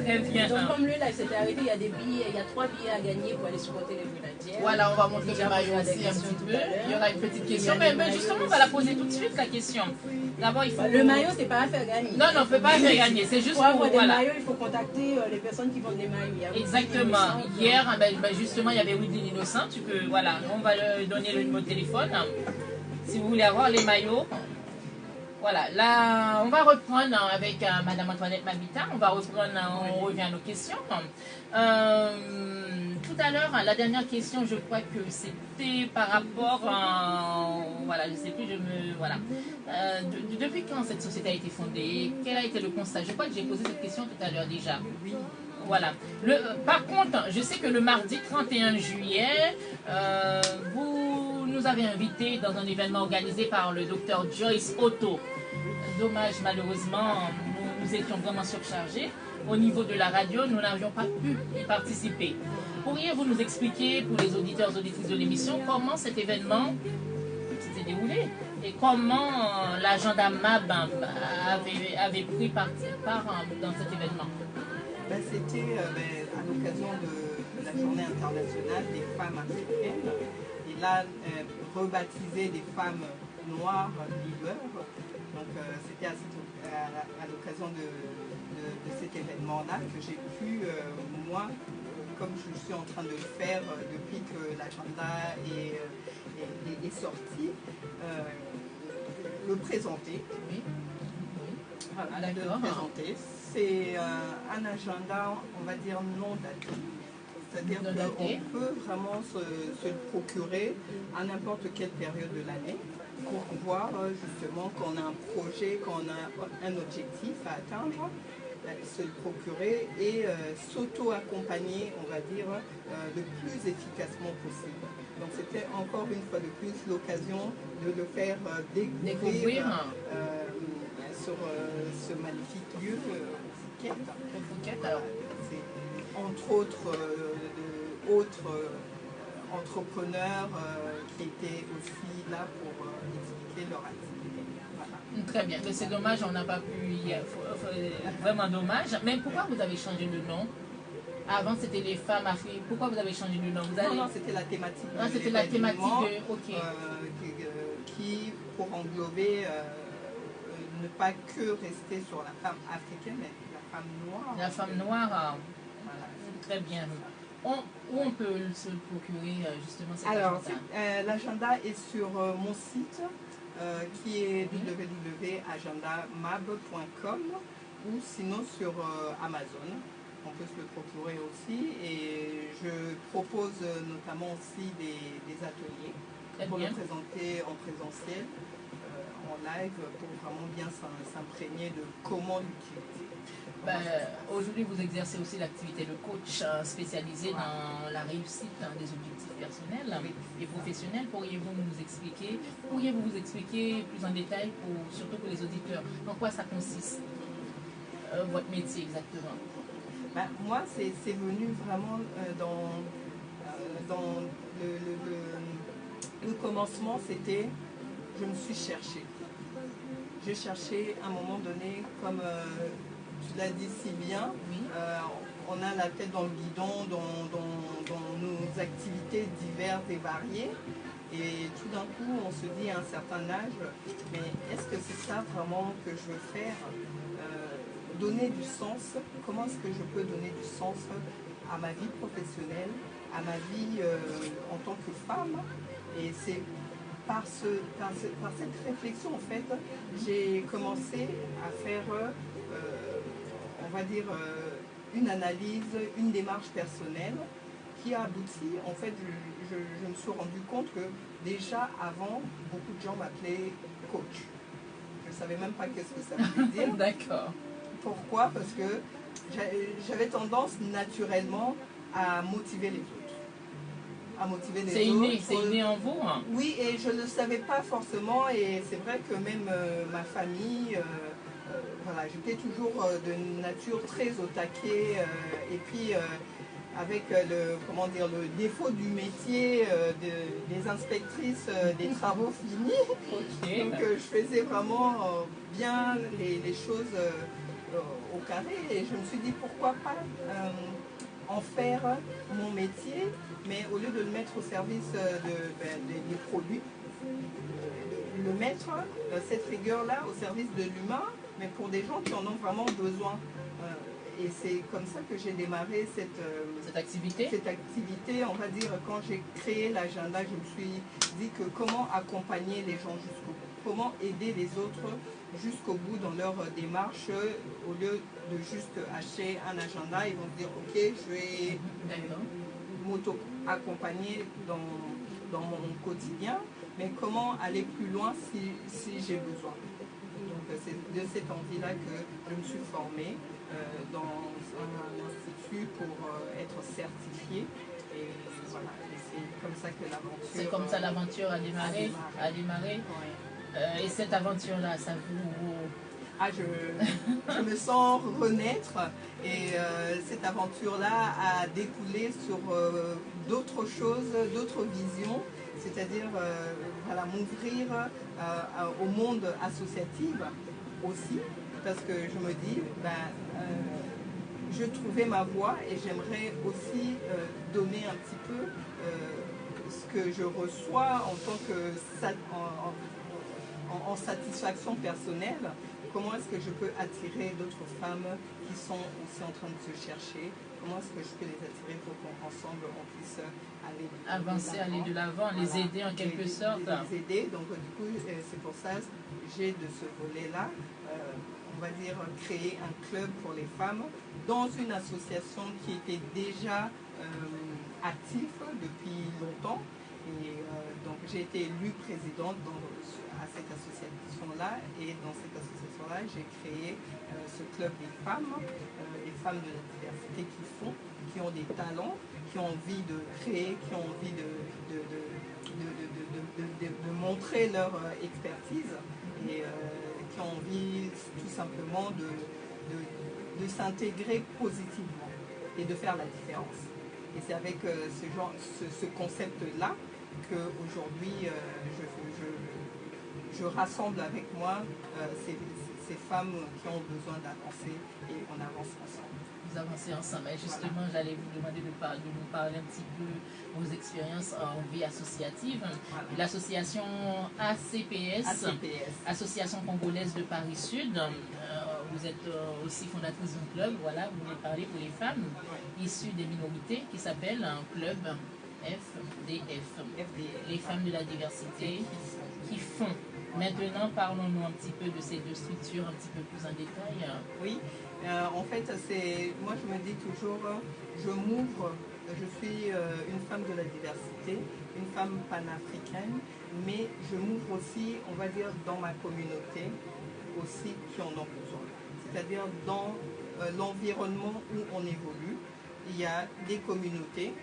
Très bien. Donc comme le live s'était arrêté, il y a des billets, il y a 3 billets à gagner pour aller supporter les Grenadiers. Voilà, on va montrer les maillots aussi un petit peu. Il y aura une petite question, mais justement on va la poser tout de suite la question. D'abord il faut... Le maillot c'est pas à faire gagner. Non, on ne peut pas faire gagner, c'est juste pour avoir des voilà. maillots, il faut contacter les personnes qui vendent des maillots. Exactement. Hier, justement, il y avait Woodley Innocent. Tu peux, voilà, on va lui donner le numéro de téléphone. Si vous voulez avoir les maillots. Voilà, là, on va reprendre avec Madame Antoinette Mamita. On revient à nos questions. Tout à l'heure, la dernière question, je crois que c'était par rapport à... Voilà, je ne sais plus, voilà. Depuis quand cette société a été fondée? Quel a été le constat? Je crois que j'ai posé cette question tout à l'heure déjà. Oui. Voilà. Par contre, je sais que le mardi 31 juillet, vous nous avez invités dans un événement organisé par le docteur Joyce Otto. Dommage, malheureusement, nous étions vraiment surchargés. Au niveau de la radio, nous n'avions pas pu y participer. Pourriez-vous nous expliquer, pour les auditeurs et auditrices de l'émission, comment cet événement déroulé et comment l'agenda MAB avait pris part dans cet événement. C'était à l'occasion de la journée internationale des femmes africaines et là rebaptisé des femmes noires leaders. Donc c'était à l'occasion de cet événement-là que j'ai pu, moi, comme je suis en train de le faire depuis que l'agenda est sorti, le présenter. Oui. Voilà, le présenter. C'est un agenda, on va dire, non daté. C'est-à-dire qu'on peut vraiment se le procurer à n'importe quelle période de l'année pour voir justement qu'on a un projet, qu'on a un objectif à atteindre, se le procurer et s'auto-accompagner, on va dire, le plus efficacement possible. Donc c'était encore une fois de plus l'occasion de le faire découvrir sur ce magnifique lieu, Phuket. Alors, c'est entre autres entrepreneurs qui étaient aussi là pour expliquer leur activité. Voilà. Très bien, mais c'est dommage, on n'a pas pu, vraiment dommage. Mais pourquoi vous avez changé de nom? Avant c'était les femmes africaines, pourquoi vous avez changé de nom? Non, c'était la thématique. C'était la thématique de... Ok. Qui, pour englober, ne pas que rester sur la femme africaine, mais la femme noire. La femme noire, voilà. Très bien. Où on peut se procurer justement cet agenda? L'agenda est sur mon site qui est www.agendamab.com ou sinon sur Amazon. On peut se le procurer aussi et je propose notamment aussi des ateliers pour le présenter en présentiel, en live, pour vraiment bien s'imprégner de comment l'utiliser. Aujourd'hui, vous exercez aussi l'activité de coach spécialisé dans la réussite des objectifs personnels et professionnels. Pourriez-vous vous expliquer plus en détail, surtout pour les auditeurs, en quoi ça consiste, votre métier exactement? Moi, c'est venu vraiment dans le commencement, c'était, je me suis cherchée. J'ai cherché à un moment donné, comme tu l'as dit si bien, on a la tête dans le guidon, dans nos activités diverses et variées. Et tout d'un coup, on se dit à un certain âge, mais est-ce que c'est ça vraiment que je veux faire? Donner du sens, comment est-ce que je peux donner du sens à ma vie professionnelle, à ma vie en tant que femme? Et c'est par cette réflexion, en fait, j'ai commencé à faire, on va dire, une analyse, une démarche personnelle qui a abouti, en fait, je me suis rendu compte que déjà avant, beaucoup de gens m'appelaient coach. Je ne savais même pas qu'est-ce que ça voulait dire. D'accord. Pourquoi? Parce que j'avais tendance naturellement à motiver les autres. C'est inné en vous, hein? Oui, et je ne le savais pas forcément, et c'est vrai que même ma famille, voilà, j'étais toujours de nature très au taquet, et puis avec le défaut du métier des inspectrices des travaux finis. Okay. Donc je faisais vraiment bien les choses au carré, et je me suis dit pourquoi pas en faire mon métier, mais au lieu de le mettre au service des produits, le mettre, cette rigueur-là, au service de l'humain, mais pour des gens qui en ont vraiment besoin. Et c'est comme ça que j'ai démarré cette activité. On va dire, quand j'ai créé l'agenda, je me suis dit que comment accompagner les gens jusqu'au bout, comment aider les autres jusqu'au bout dans leur démarche, au lieu de juste acheter un agenda, ils vont se dire ok, je vais m'auto-accompagner dans mon quotidien, mais comment aller plus loin si j'ai besoin. Donc c'est de cette envie-là que je me suis formée dans un institut pour être certifiée. Et voilà, et c'est comme ça que l'aventure... C'est comme ça l'aventure a démarré. Ouais. Et cette aventure-là, ça vous... je me sens renaître, et cette aventure-là a découlé sur d'autres choses, d'autres visions, c'est-à-dire voilà, m'ouvrir au monde associatif aussi, parce que je me dis, je trouvais ma voie et j'aimerais aussi donner un petit peu ce que je reçois en tant que en satisfaction personnelle. Comment est-ce que je peux attirer d'autres femmes qui sont aussi en train de se chercher? Comment est-ce que je peux les attirer pour qu'ensemble on puisse aller avancer, aller de l'avant, voilà, les aider en quelque sorte. Les aider. Donc du coup, c'est pour ça que j'ai de ce volet-là, on va dire, créer un club pour les femmes dans une association qui était déjà active depuis longtemps. Et donc j'ai été élue présidente à cette association-là, et dans cette association-là, j'ai créé ce club des femmes de la diversité qui ont des talents, qui ont envie de créer, qui ont envie de montrer leur expertise, et qui ont envie tout simplement de s'intégrer positivement et de faire la différence. Et c'est avec ce concept-là qu'aujourd'hui je rassemble avec moi ces femmes qui ont besoin d'avancer, et on avance ensemble. Vous avancez ensemble. Et justement, voilà, j'allais vous demander de nous parler un petit peu de vos expériences en vie associative. Voilà. L'association ACPS, Association Congolaise de Paris Sud. Vous êtes aussi fondatrice d'un club, voilà, vous voulez parler pour les femmes issues des minorités, qui s'appelle un club FDF, les femmes de la diversité, qui font. Maintenant, parlons-nous un petit peu de ces deux structures, un petit peu plus en détail. Oui, en fait, moi je me dis toujours, je m'ouvre, je suis une femme de la diversité, une femme panafricaine, mais je m'ouvre aussi, on va dire, dans ma communauté aussi qui en ont besoin. C'est-à-dire dans l'environnement où on évolue, il y a des communautés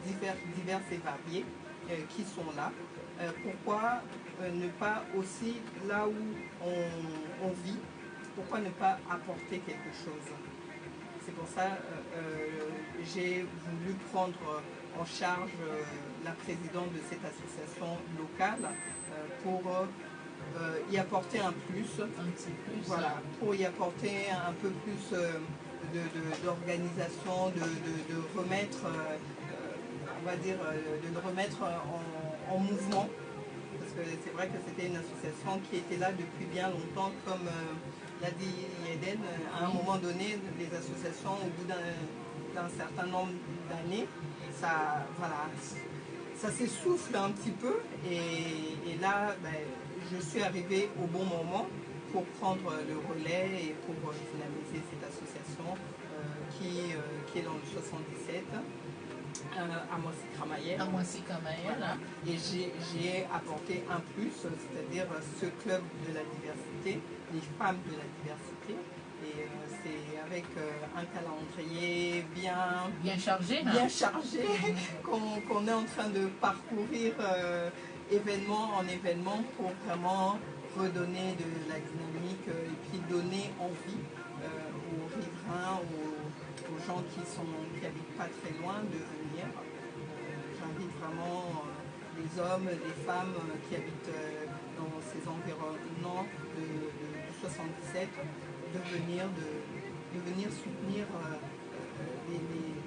diverses et variées qui sont là. Pourquoi ne pas aussi, là où on vit, pourquoi ne pas apporter quelque chose? C'est pour ça que j'ai voulu prendre en charge la présidente de cette association locale pour y apporter un plus, voilà, pour y apporter un peu plus d'organisation, de remettre, on va dire, de le remettre en mouvement, parce que c'est vrai que c'était une association qui était là depuis bien longtemps, comme l'a dit Yeden, à un moment donné, les associations, au bout d'un certain nombre d'années, ça, voilà, ça s'essouffle un petit peu, et là, je suis arrivée au bon moment pour prendre le relais et pour finaliser cette association qui est dans le 77. À Moissy-Camaël. Voilà. Et j'ai apporté un plus, c'est-à-dire ce club de la diversité, les femmes de la diversité. Et c'est avec un calendrier bien chargé, qu'on est en train de parcourir événement en événement pour vraiment redonner de la dynamique et puis donner envie aux riverains, aux gens qui habitent pas très loin de venir. J'invite vraiment les hommes, les femmes qui habitent dans ces environnements du 77 de venir soutenir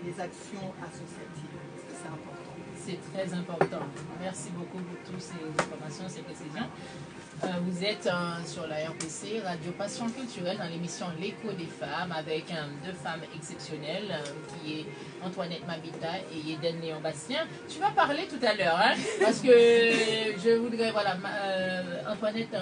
les actions associatives, parce que c'est important. C'est très important. Merci beaucoup pour toutes ces informations, ces précisions. Vous êtes sur la RPC, Radio Passion Culturelle, dans l'émission L'écho des femmes, avec deux femmes exceptionnelles, qui est Antoinette Mabita et Yeden Léon Bastien. Tu vas parler tout à l'heure, hein, parce que je voudrais, voilà, Antoinette,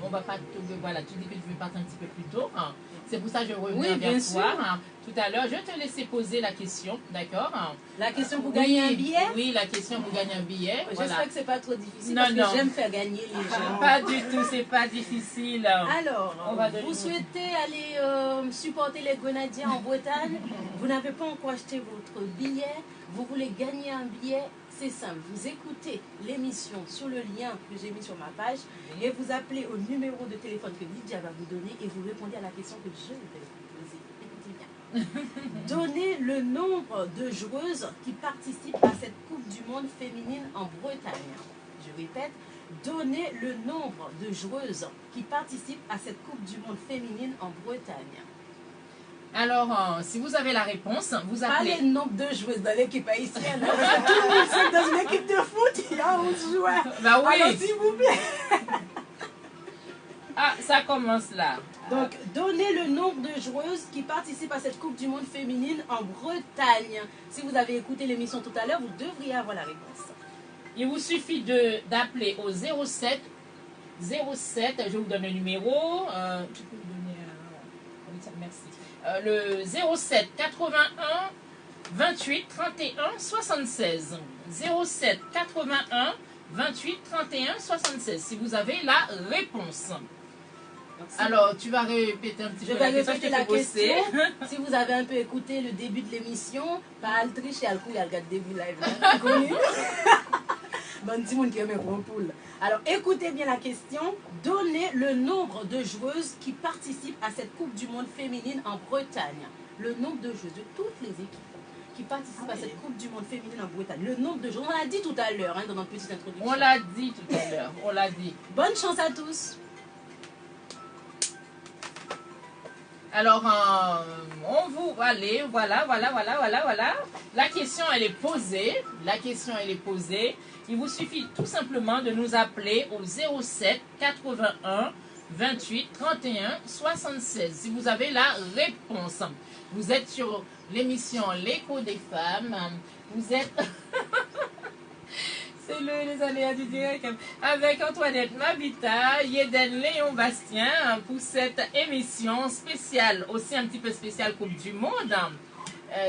on va pas, voilà, tu dis que tu veux partir un petit peu plus tôt, hein. C'est pour ça que je reviens vers toi. Hein. Tout à l'heure, je vais te laisser poser la question, d'accord? La question pour gagner un billet? Oui, la question pour gagner un billet. J'espère que c'est pas trop difficile, parce que j'aime faire gagner les gens. Pas du tout, c'est pas difficile. Alors, vous souhaitez aller supporter les Grenadiers en Bretagne, vous n'avez pas encore acheté votre billet, vous voulez gagner un billet, c'est simple, vous écoutez l'émission sur le lien que j'ai mis sur ma page et vous appelez au numéro de téléphone que Lydia va vous donner et vous répondez à la question que je vais vous poser. Écoutez bien. Donnez le nombre de joueuses qui participent à cette Coupe du Monde féminine en Bretagne. Je répète, donnez le nombre de joueuses qui participent à cette Coupe du Monde féminine en Bretagne. Alors, si vous avez la réponse, vous Pas appelez. le nombre de joueuses dans l'équipe haïtienne. Parce que tout le monde sait que dans une équipe de foot, il y a 11 joueurs. Bah oui. Alors, s'il vous plaît. Ah, ça commence là. Donc, donnez le nombre de joueuses qui participent à cette Coupe du Monde féminine en Bretagne. Si vous avez écouté l'émission tout à l'heure, vous devriez avoir la réponse. Il vous suffit d'appeler au 07. Je vous donne le numéro. Tu peux me donner merci. Le 07 81 28 31 76. 07 81 28 31 76. Si vous avez la réponse. Alors, tu vas répéter un petit peu Je vais la question. répéter la question. Si vous avez un peu écouté le début de l'émission, pas le tricher, al coup, il y a le début live. Là. Connu? Bon, petit monde qui aime un poule. Alors, écoutez bien la question. Donnez le nombre de joueuses qui participent à cette Coupe du Monde féminine en Bretagne. Le nombre de joueuses de toutes les équipes qui participent à cette Coupe du Monde féminine en Bretagne. Le nombre de joueuses, on l'a dit tout à l'heure dans notre petite introduction. On l'a dit tout à l'heure. On l'a dit. Bonne chance à tous. Alors, on vous... Allez, voilà. La question, elle est posée. Il vous suffit tout simplement de nous appeler au 07 81 28 31 76. Si vous avez la réponse. Vous êtes sur l'émission L'écho des femmes. Vous êtes... C'est les aléas du direct. Avec Antoinette Mabita, Yeden Léon Bastien pour cette émission spéciale, aussi un petit peu spéciale Coupe du Monde.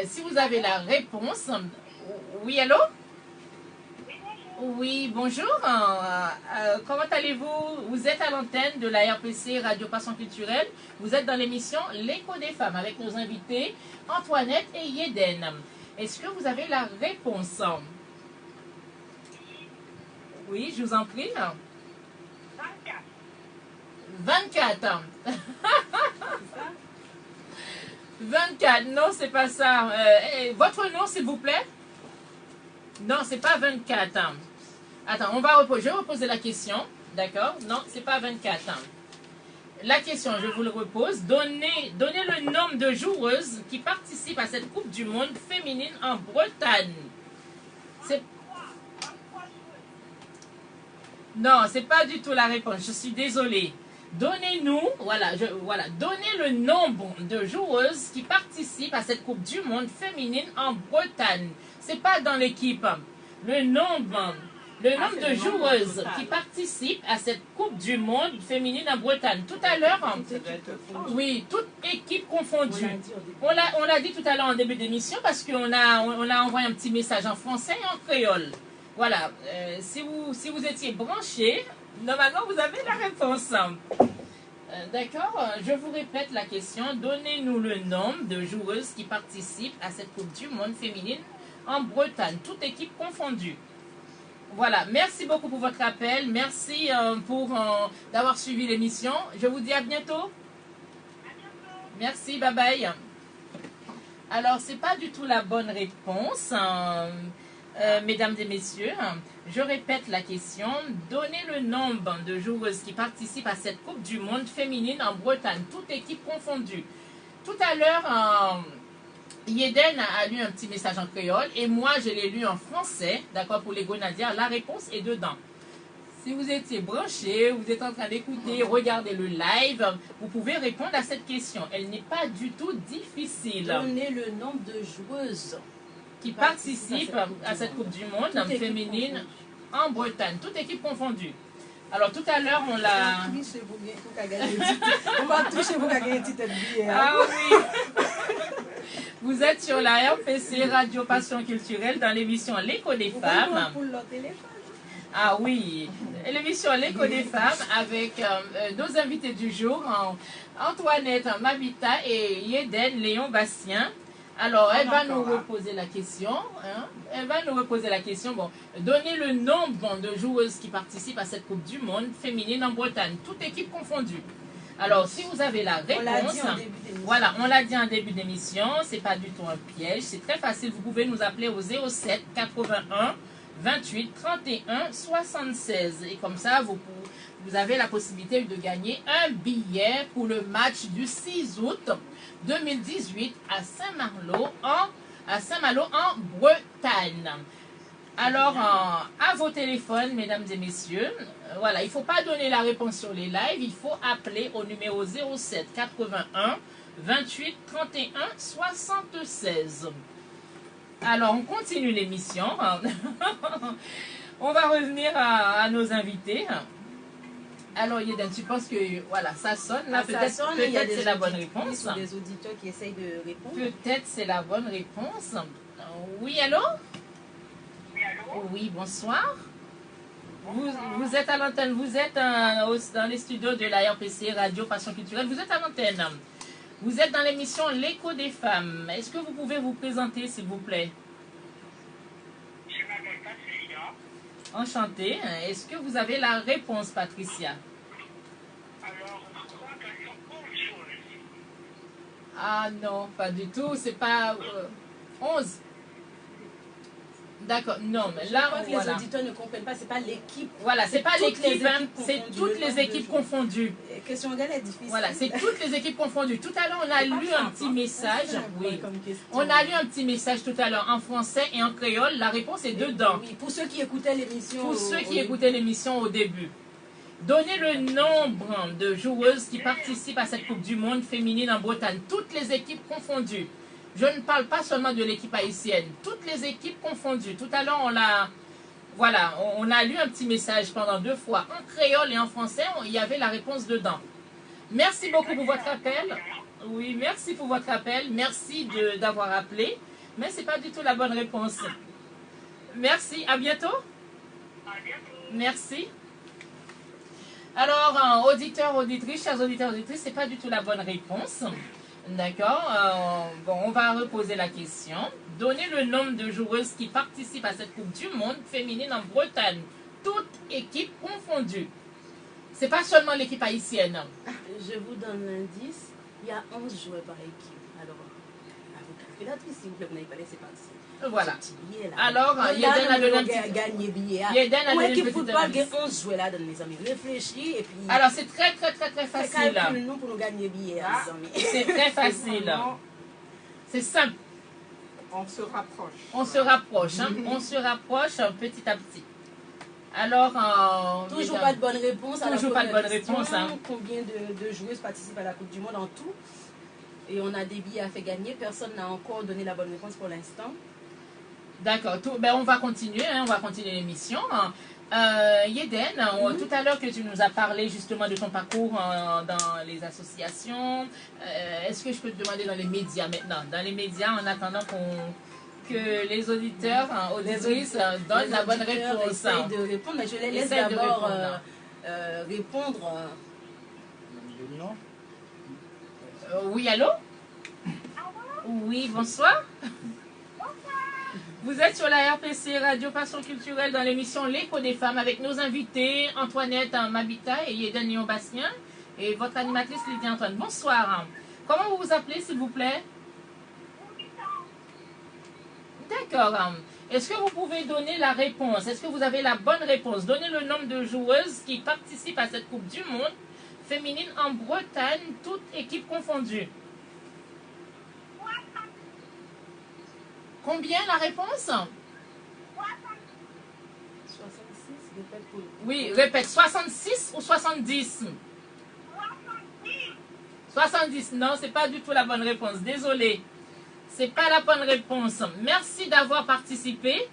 Si vous avez la réponse. Oui, allô? Oui, bonjour. Comment allez-vous? Vous êtes à l'antenne de la RPC Radio Passion Culturelle. Vous êtes dans l'émission L'écho des femmes avec nos invités Antoinette et Yeden. Est-ce que vous avez la réponse? Oui, je vous en prie. 24. 24, non, c'est pas ça. Votre nom, s'il vous plaît? Non, c'est pas 24. Attends, je vais reposer la question. D'accord? Non, c'est pas 24. La question, je vous le repose. Donnez le nombre de joueuses qui participent à cette Coupe du Monde féminine en Bretagne. Non, c'est pas du tout la réponse. Je suis désolée. Donnez-nous, donnez le nombre de joueuses qui participent à cette Coupe du Monde féminine en Bretagne. C'est pas dans l'équipe. Le nombre de joueuses qui participent à cette Coupe du Monde féminine en Bretagne. Tout à l'heure, oui, toute équipe confondue. On l'a dit tout à l'heure en début d'émission parce qu'on a envoyé un petit message en français et en créole. Voilà, si vous étiez branchés, normalement vous avez la réponse. D'accord, je vous répète la question. Donnez-nous le nombre de joueuses qui participent à cette Coupe du Monde féminine en Bretagne, toute équipe confondue. Voilà, merci beaucoup pour votre appel. Merci d'avoir suivi l'émission. Je vous dis à bientôt. Merci, bye bye. Alors, c'est pas du tout la bonne réponse. Mesdames et messieurs, je répète la question. Donnez le nombre de joueuses qui participent à cette Coupe du Monde féminine en Bretagne, toute équipe confondue. Tout à l'heure, Yeden a lu un petit message en créole et moi je l'ai lu en français, d'accord, pour les Grenadiers. La réponse est dedans. Si vous étiez branchés, vous êtes en train d'écouter, regardez le live, vous pouvez répondre à cette question. Elle n'est pas du tout difficile. Donnez le nombre de joueuses qui participent à cette Coupe du Monde féminine en Bretagne, toute équipe confondue. Alors tout à l'heure, on l'a... On va toucher pour gagner une petite bière. Ah oui. Vous êtes sur la RPC Radio Passion Culturelle dans l'émission L'écho des femmes. Ah oui, l'émission L'écho des femmes avec nos invités du jour, Antoinette Mabita et Yeden Léon Bastien. Alors, elle va nous reposer la question. Bon, donnez le nombre de joueuses qui participent à cette Coupe du Monde féminine en Bretagne, toute équipe confondue. Alors, si vous avez la On l'a réponse, dit en début d'émission. voilà, on l'a dit en début d'émission, c'est pas du tout un piège, c'est très facile. Vous pouvez nous appeler au 07 81 28 31 76 et comme ça, vous avez la possibilité de gagner un billet pour le match du 6 août 2018 à Saint-Malo en Bretagne. Alors, à vos téléphones, mesdames et messieurs, voilà, il ne faut pas donner la réponse sur les lives, il faut appeler au numéro 07 81 28 31 76. Alors, on continue l'émission. On va revenir à nos invités. Alors, Yeden, tu penses que voilà, ça sonne là, peut-être c'est la bonne réponse. Des auditeurs qui essayent de répondre. Peut-être c'est la bonne réponse. Oui, allô? Oui, bonsoir. Vous êtes à l'antenne, vous êtes dans les studios de la RPC Radio Passion Culturelle. Vous êtes à l'antenne. Vous êtes dans l'émission L'écho des femmes. Est-ce que vous pouvez vous présenter, s'il vous plaît? Je m'appelle Patricia. Enchantée. Est-ce que vous avez la réponse, Patricia? Alors, je crois qu'elles sont 11 choses. Ah non, pas du tout. C'est pas 11. D'accord, non, mais là, Je crois que voilà. les auditeurs ne comprennent pas, c'est pas l'équipe. Voilà, c'est pas toutes les l'équipe, hein, équipes c'est confondues, toutes le les nombre de équipes jours. confondues. Question égale est difficile. Voilà, c'est toutes les équipes confondues. Tout à l'heure, on a C'est pas lu simple, un petit hein. message. C'est Oui. comme question. On a lu un petit message tout à l'heure en français et en créole. La réponse est dedans. Oui, pour ceux qui écoutaient l'émission. Pour ceux qui écoutaient l'émission au début. Donnez le nombre de joueuses qui participent à cette Coupe du Monde féminine en Bretagne. Toutes les équipes confondues. Je ne parle pas seulement de l'équipe haïtienne. Toutes les équipes confondues. Tout à l'heure, voilà, on a lu un petit message pendant 2 fois. En créole et en français, il y avait la réponse dedans. Merci beaucoup pour votre appel. Oui, merci pour votre appel. Merci d'avoir appelé. Mais ce n'est pas du tout la bonne réponse. Merci. À bientôt. À bientôt. Merci. Alors, auditeurs, auditrices, chers auditeurs, auditrices, ce n'est pas du tout la bonne réponse. D'accord. Bon, on va reposer la question. Donnez le nombre de joueuses qui participent à cette Coupe du Monde féminine en Bretagne. Toutes équipes confondues. C'est pas seulement l'équipe haïtienne. Je vous donne l'indice. Il y a 11 joueurs par équipe. Alors, à vous calculatrice, s'il vous plaît, vous n'avez pas laissé passer. Voilà. Ce petit billet là. Alors, Yeden a donné un petit... gagné billet. Yeden a Pour donné équipe une petite football, il y indice. a 11 joueurs là, dans les amis. Réfléchis et puis. Alors, c'est très c'est facile. calcul nous pour nous gagner billet, les amis. C'est très facile. Vraiment, C'est simple. on se rapproche. On se rapproche. Hein? On se rapproche petit à petit. Alors, Toujours pas de bonne réponse. à la Toujours pas de première bonne question. réponse, hein. Combien de joueuses participent à la Coupe du Monde en tout? Et on a des billets à faire gagner. Personne n'a encore donné la bonne réponse pour l'instant. D'accord. Ben, on va continuer. Hein? On va continuer l'émission. Yeden, tout à l'heure que tu nous as parlé justement de ton parcours dans les associations, est-ce que je peux te demander dans les médias maintenant? Dans les médias, en attendant que les auditeurs, auditrices donnent la bonne réponse. Essayent de répondre, mais je les laisse Essayent de d'abord répondre. répondre. Oui, allô? Oui, bonsoir. Vous êtes sur la RPC Radio Passion Culturelle dans l'émission L'écho des femmes avec nos invités Antoinette Mabita et Yeden Léon Bastien et votre animatrice Lydie Antoine. Bonsoir. Comment vous vous appelez s'il vous plaît? D'accord. Est-ce que vous pouvez donner la réponse? Est-ce que vous avez la bonne réponse? Donnez le nombre de joueuses qui participent à cette Coupe du Monde féminine en Bretagne, toutes équipes confondues. Combien la réponse? 66, répète pour. Oui, répète, 66 ou 70? 70, non, c'est pas du tout la bonne réponse. Désolée. C'est pas la bonne réponse. Merci d'avoir participé.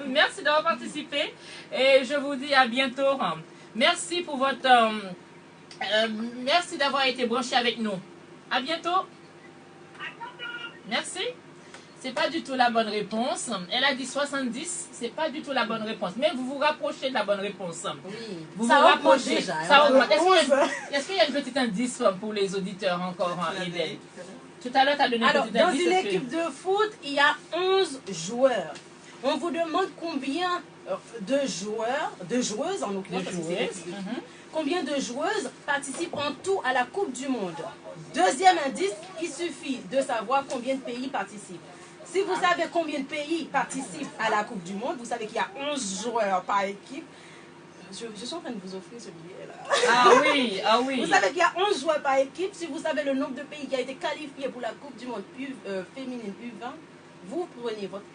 Merci d'avoir participé. Et je vous dis à bientôt. Merci pour votre... merci d'avoir été branché avec nous. À bientôt. Merci. C'est pas du tout la bonne réponse. Elle a dit 70. C'est pas du tout la bonne réponse. Mais vous vous rapprochez de la bonne réponse. Oui. Vous Ça vous augmente rapprochez. déjà, Ça hein. augmente. Est-ce qu'il y a une petite indice pour les auditeurs encore, Eden? Tout à l'heure, tu as donné Alors, un petit dans indice. une est-ce que- équipe de foot, il y a 11 joueurs. On vous demande combien de joueurs, de joueuses en l'occurrence, De parce que c'est joueuses, l'équipe. Combien de joueuses participent en tout à la Coupe du Monde? Deuxième indice, il suffit de savoir combien de pays participent. Si vous savez combien de pays participent à la Coupe du Monde, vous savez qu'il y a 11 joueurs par équipe. Je suis en train de vous offrir ce billet-là. Ah oui, ah oui. Vous savez qu'il y a 11 joueurs par équipe. Si vous savez le nombre de pays qui a été qualifié pour la Coupe du Monde féminine U20, vous prenez votre...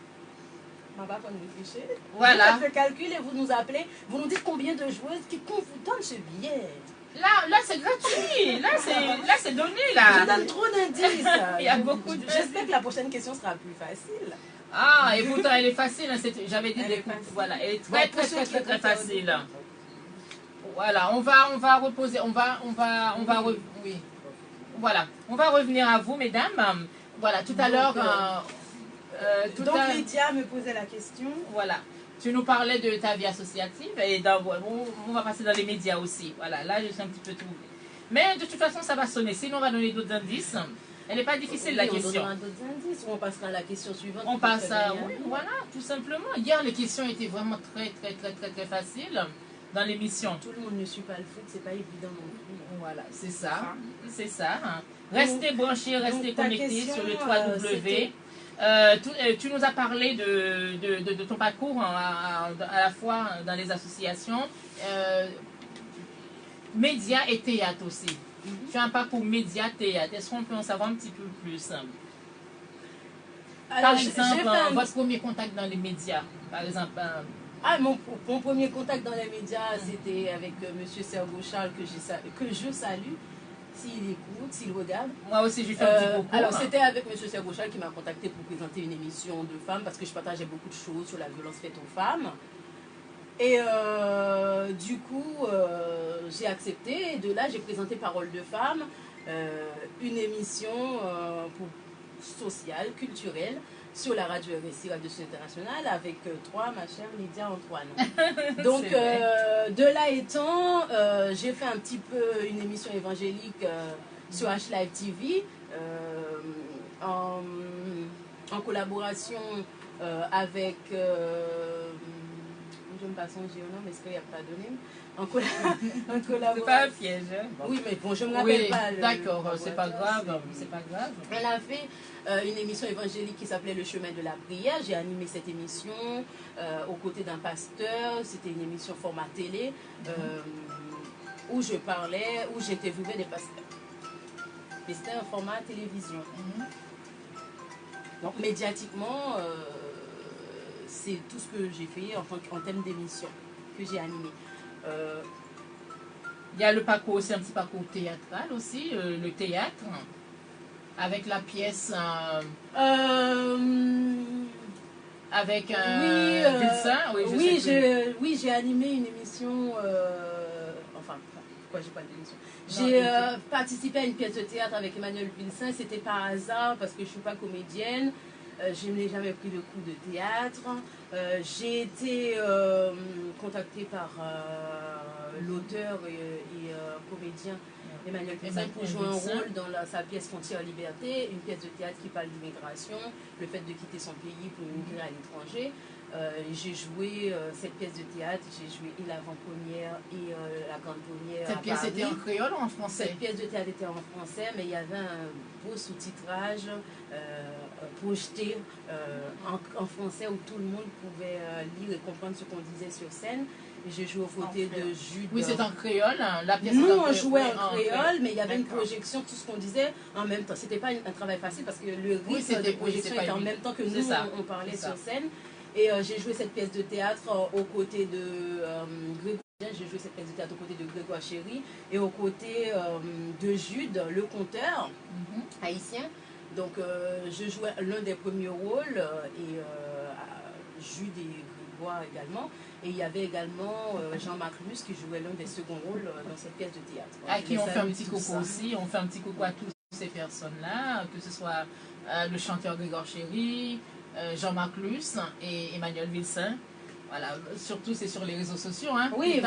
Ma part, réfléchir. Voilà. Vous faites le calcul et vous nous appelez. Vous nous dites combien de joueuses qu'on vous donne ce billet. Là c'est gratuit. Là, c'est donné, Je là. donne trop d'indices. Il y a beaucoup de... J'espère que la prochaine question sera plus facile. Ah, et pourtant, elle est facile. Hein, j'avais dit Elle des est coups. facile. Voilà, elle est Bon, très, pour très, ceux très, qui très, très préfèrent facile. Voilà, on va reposer. Oui. Voilà, on va revenir à vous, mesdames. Voilà, tout à l'heure... Donc Lydia me posait la question. Voilà. Tu nous parlais de ta vie associative et on va passer dans les médias aussi. Voilà, là je suis un petit peu troublée. Mais de toute façon, ça va sonner. Sinon, on va donner d'autres indices. Elle n'est pas difficile, la question. On donnera d'autres indices ou on passera à la question suivante. On passe à... Oui, voilà, tout simplement. Hier, les questions étaient vraiment très, très, très, très, très faciles dans l'émission. Tout le monde ne suit pas le foot, c'est pas évident non plus. Voilà, c'est ça. C'est ça. Hein. Restez branchés, restez donc, ta connectés question, sur le 3W. Tu nous as parlé de ton parcours à la fois dans les associations, médias et théâtre aussi. Tu as un parcours média-théâtre. Est-ce qu'on peut en savoir un petit peu plus? Alors, Par exemple, votre premier contact dans les médias, par exemple. Mon premier contact dans les médias, c'était avec M. Sergo Charles, que je salue. S'il écoute, s'il regarde. Moi aussi, j'ai fait un petit concours. Alors, c'était avec M. Sergo Charles qui m'a contacté pour présenter une émission de femmes parce que je partageais beaucoup de choses sur la violence faite aux femmes. Et du coup, j'ai accepté. Et de là, j'ai présenté Parole de femmes, une émission sociale, culturelle, sur la radio RSI, Radio Internationale, avec toi, ma chère Lydia Antoine. Donc, de là étant, j'ai fait un petit peu une émission évangélique sur H-Live TV, en collaboration avec... je me passe en géonom, mais est-ce qu'il n'y a pas donné en collaboration. C'est pas un piège. Hein? Oui, mais bon, je ne me rappelle pas. D'accord, c'est pas grave. C'est pas grave. Elle a fait une émission évangélique qui s'appelait Le Chemin de la Prière. J'ai animé cette émission aux côtés d'un pasteur. C'était une émission format télé où je parlais, où j'interviewais des pasteurs. Et c'était un format télévision. Donc, médiatiquement, c'est tout ce que j'ai fait en termes d'émission que j'ai animé. Il y a le parcours aussi, un petit parcours théâtral aussi, le théâtre, avec la pièce avec Vilsain. Oui, j'ai animé une émission, enfin, pourquoi j'ai pas d'émission? J'ai participé à une pièce de théâtre avec Emmanuel Vilsain, c'était par hasard parce que je ne suis pas comédienne. Je n'ai jamais pris de cours de théâtre. J'ai été contactée par l'auteur et comédien Emmanuel Vilsain pour jouer un rôle dans sa pièce Frontières Liberté, une pièce de théâtre qui parle d'immigration, le fait de quitter son pays pour immigrer à l'étranger. J'ai joué cette pièce de théâtre, j'ai joué et l'avant-première et la grande première. Cette pièce était en créole ou en français? Cette pièce de théâtre était en français, mais il y avait un beau sous-titrage projeté en français où tout le monde pouvait lire et comprendre ce qu'on disait sur scène. Et j'ai joué aux côtés de Jude. Oui, c'est en créole. La pièce Nous, est en on créole. jouait en créole, mais il y avait une projection, tout ce qu'on disait en même temps. C'était pas un travail facile parce que le rythme de projection était en même temps que nous, on parlait sur scène. Et j'ai joué cette pièce de théâtre aux côtés de Grégoire. J'ai joué cette pièce de théâtre aux côtés de Grégoire Chéry et aux côtés de Jude, le conteur haïtien. Donc je jouais l'un des premiers rôles et Jude et Grégoire également. Et il y avait également Jean-Marc Luce qui jouait l'un des seconds rôles dans cette pièce de théâtre. À qui on fait un petit coucou aussi. On fait un petit coucou à toutes ces personnes-là, que ce soit le chanteur Grégoire Chéry, Jean-Marc Luce et Emmanuel Vilsain. Voilà, surtout c'est sur les réseaux sociaux. Hein. Oui, ils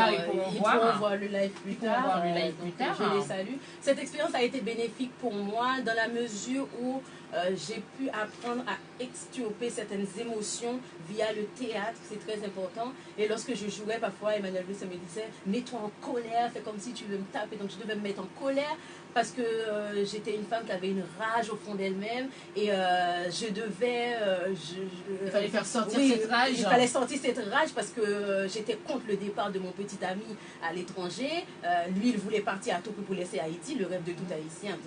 pourront voir le live plus tard. Je les salue. Cette expérience a été bénéfique pour moi dans la mesure où j'ai pu apprendre à extirper certaines émotions via le théâtre, c'est très important. Et lorsque je jouais, parfois, Emmanuel Luce me disait, mets-toi en colère, fais comme si tu veux me taper. Donc je devais me mettre en colère parce que j'étais une femme qui avait une rage au fond d'elle-même et je devais... il fallait faire sortir oui, cette rage. Il fallait sortir cette rage parce que j'étais contre le départ de mon petit ami à l'étranger. Lui, il voulait partir à tout prix pour laisser Haïti, le rêve de tout Haïtien,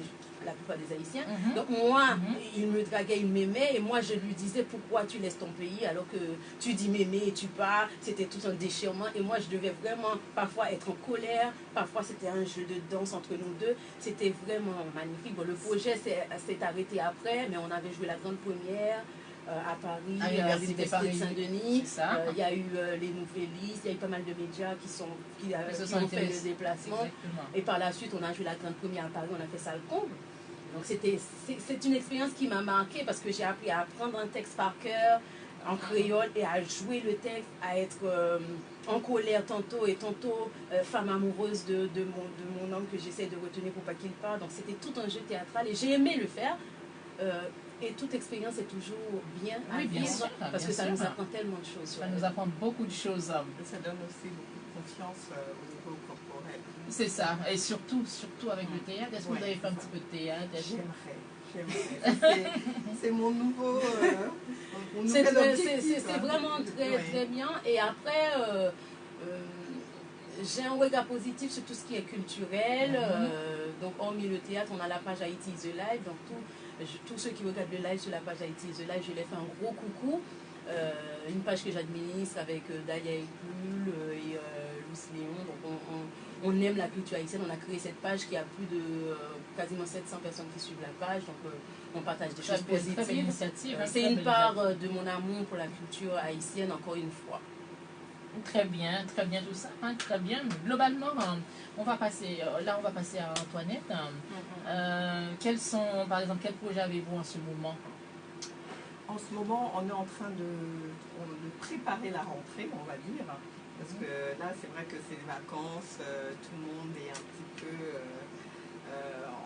la plupart des Haïtiens. Donc moi, il me draguait, il m'aimait et moi je lui disais pourquoi tu laisses ton pays alors que tu dis m'aimer et tu pars. C'était tout un déchirement et moi je devais vraiment parfois être en colère, parfois c'était un jeu de danse entre nous deux. C'était vraiment magnifique. Bon, le projet s'est arrêté après, mais on avait joué la grande première à Paris, à l'Université de Saint-Denis. Il y a eu les Nouvellistes, il y a eu pas mal de médias qui ont fait le déplacement. Exactement. Et par la suite, on a joué la grande première à Paris, on a fait ça le comble. Donc c'est une expérience qui m'a marquée parce que j'ai appris à apprendre un texte par cœur en créole et à jouer le texte, à être en colère tantôt et tantôt femme amoureuse de mon homme que j'essaie de retenir pour pas qu'il parte. Donc c'était tout un jeu théâtral et j'ai aimé le faire. Et toute expérience est toujours bien à vivre parce que ça nous apprend tellement de choses. Ça nous apprend beaucoup de choses. Et ça donne aussi beaucoup de confiance au niveau corporel. C'est ça, et surtout avec le théâtre. Est-ce que vous avez fait un petit peu de théâtre? J'aimerais. C'est mon nouveau c'est vraiment très bien. Et après, j'ai un regard positif sur tout ce qui est culturel. Donc, hormis le théâtre, on a la page Haïti is Alive. Donc, tous ceux qui regardent le live sur la page Haïti is Alive, je leur fais un gros coucou. Une page que j'administre avec Dalia Ekul et Luce Léon. Donc, on aime la culture haïtienne. On a créé cette page qui a plus de quasiment 700 personnes qui suivent la page. Donc, on partage des choses positives. C'est une part de mon amour pour la culture haïtienne, encore une fois. Très bien tout ça, hein, très bien. Globalement, on va passer à Antoinette. Quels sont, par exemple, quels projets avez-vous en ce moment? En ce moment, on est en train de préparer la rentrée, on va dire. Parce que là, c'est vrai que c'est les vacances, tout le monde est un petit peu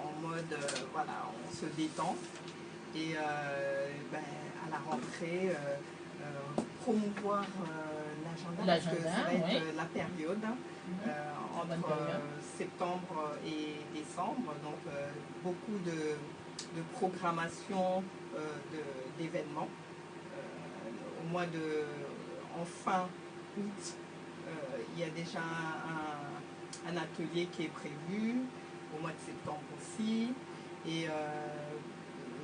en mode, voilà, on se détend. Et à la rentrée, promouvoir l'agenda, parce que ça va être la période entre septembre et décembre. Donc, beaucoup de programmation d'événements. Au mois en fin août, il y a déjà un atelier qui est prévu, au mois de septembre aussi. Et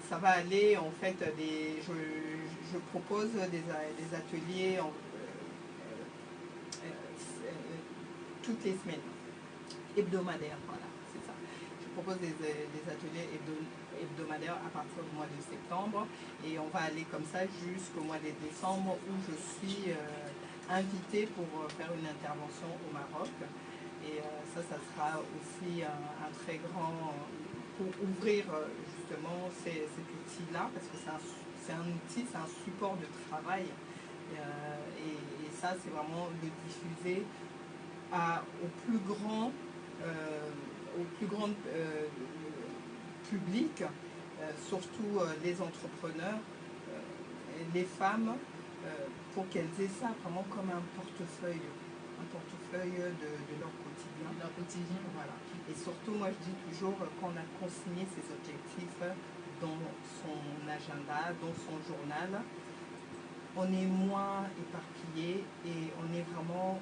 ça va aller, en fait, je propose des ateliers toutes les semaines, hebdomadaires, voilà, c'est ça. Je propose des ateliers hebdomadaires à partir du mois de septembre et on va aller comme ça jusqu'au mois de décembre où je suis invitée pour faire une intervention au Maroc. Et ça sera aussi un très grand... pour ouvrir justement cet outil-là, parce que c'est un outil, c'est un support de travail. Et ça, c'est vraiment le diffuser au plus grand public, surtout les entrepreneurs, les femmes, pour qu'elles aient ça vraiment comme un portefeuille de leur quotidien. Voilà. Et surtout, moi je dis toujours qu'on a consigné ses objectifs dans son agenda, dans son journal, on est moins éparpillé et on est vraiment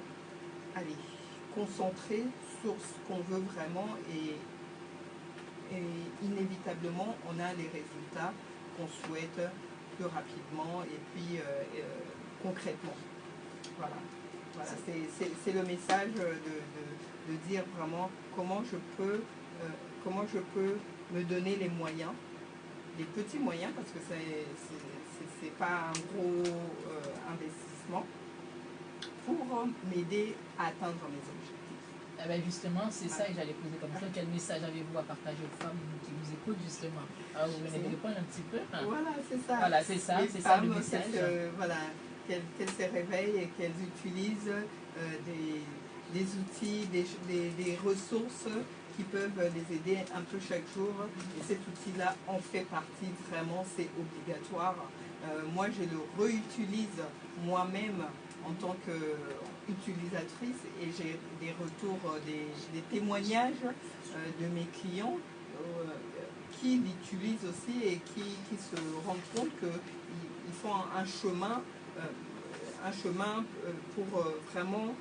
concentré sur ce qu'on veut vraiment et inévitablement on a les résultats qu'on souhaite plus rapidement et puis concrètement. Voilà. C'est le message de dire vraiment comment je peux me donner les moyens, les petits moyens, parce que c'est pas un gros investissement, pour m'aider à atteindre mes objectifs. Eh bien justement, c'est ça que j'allais poser comme ça. Quel message avez-vous à partager aux femmes qui vous écoutent justement? Alors vous venez de répondre un petit peu. Hein? Voilà, c'est ça. Voilà, c'est ça, c'est ça le message. Qu'elles se réveillent et qu'elles utilisent des outils, des ressources qui peuvent les aider un peu chaque jour. Et cet outil-là en fait partie vraiment, c'est obligatoire. Moi, je le réutilise moi-même en tant qu'utilisatrice et j'ai des retours, des témoignages de mes clients qui l'utilisent aussi et qui se rendent compte qu'ils font un chemin pour vraiment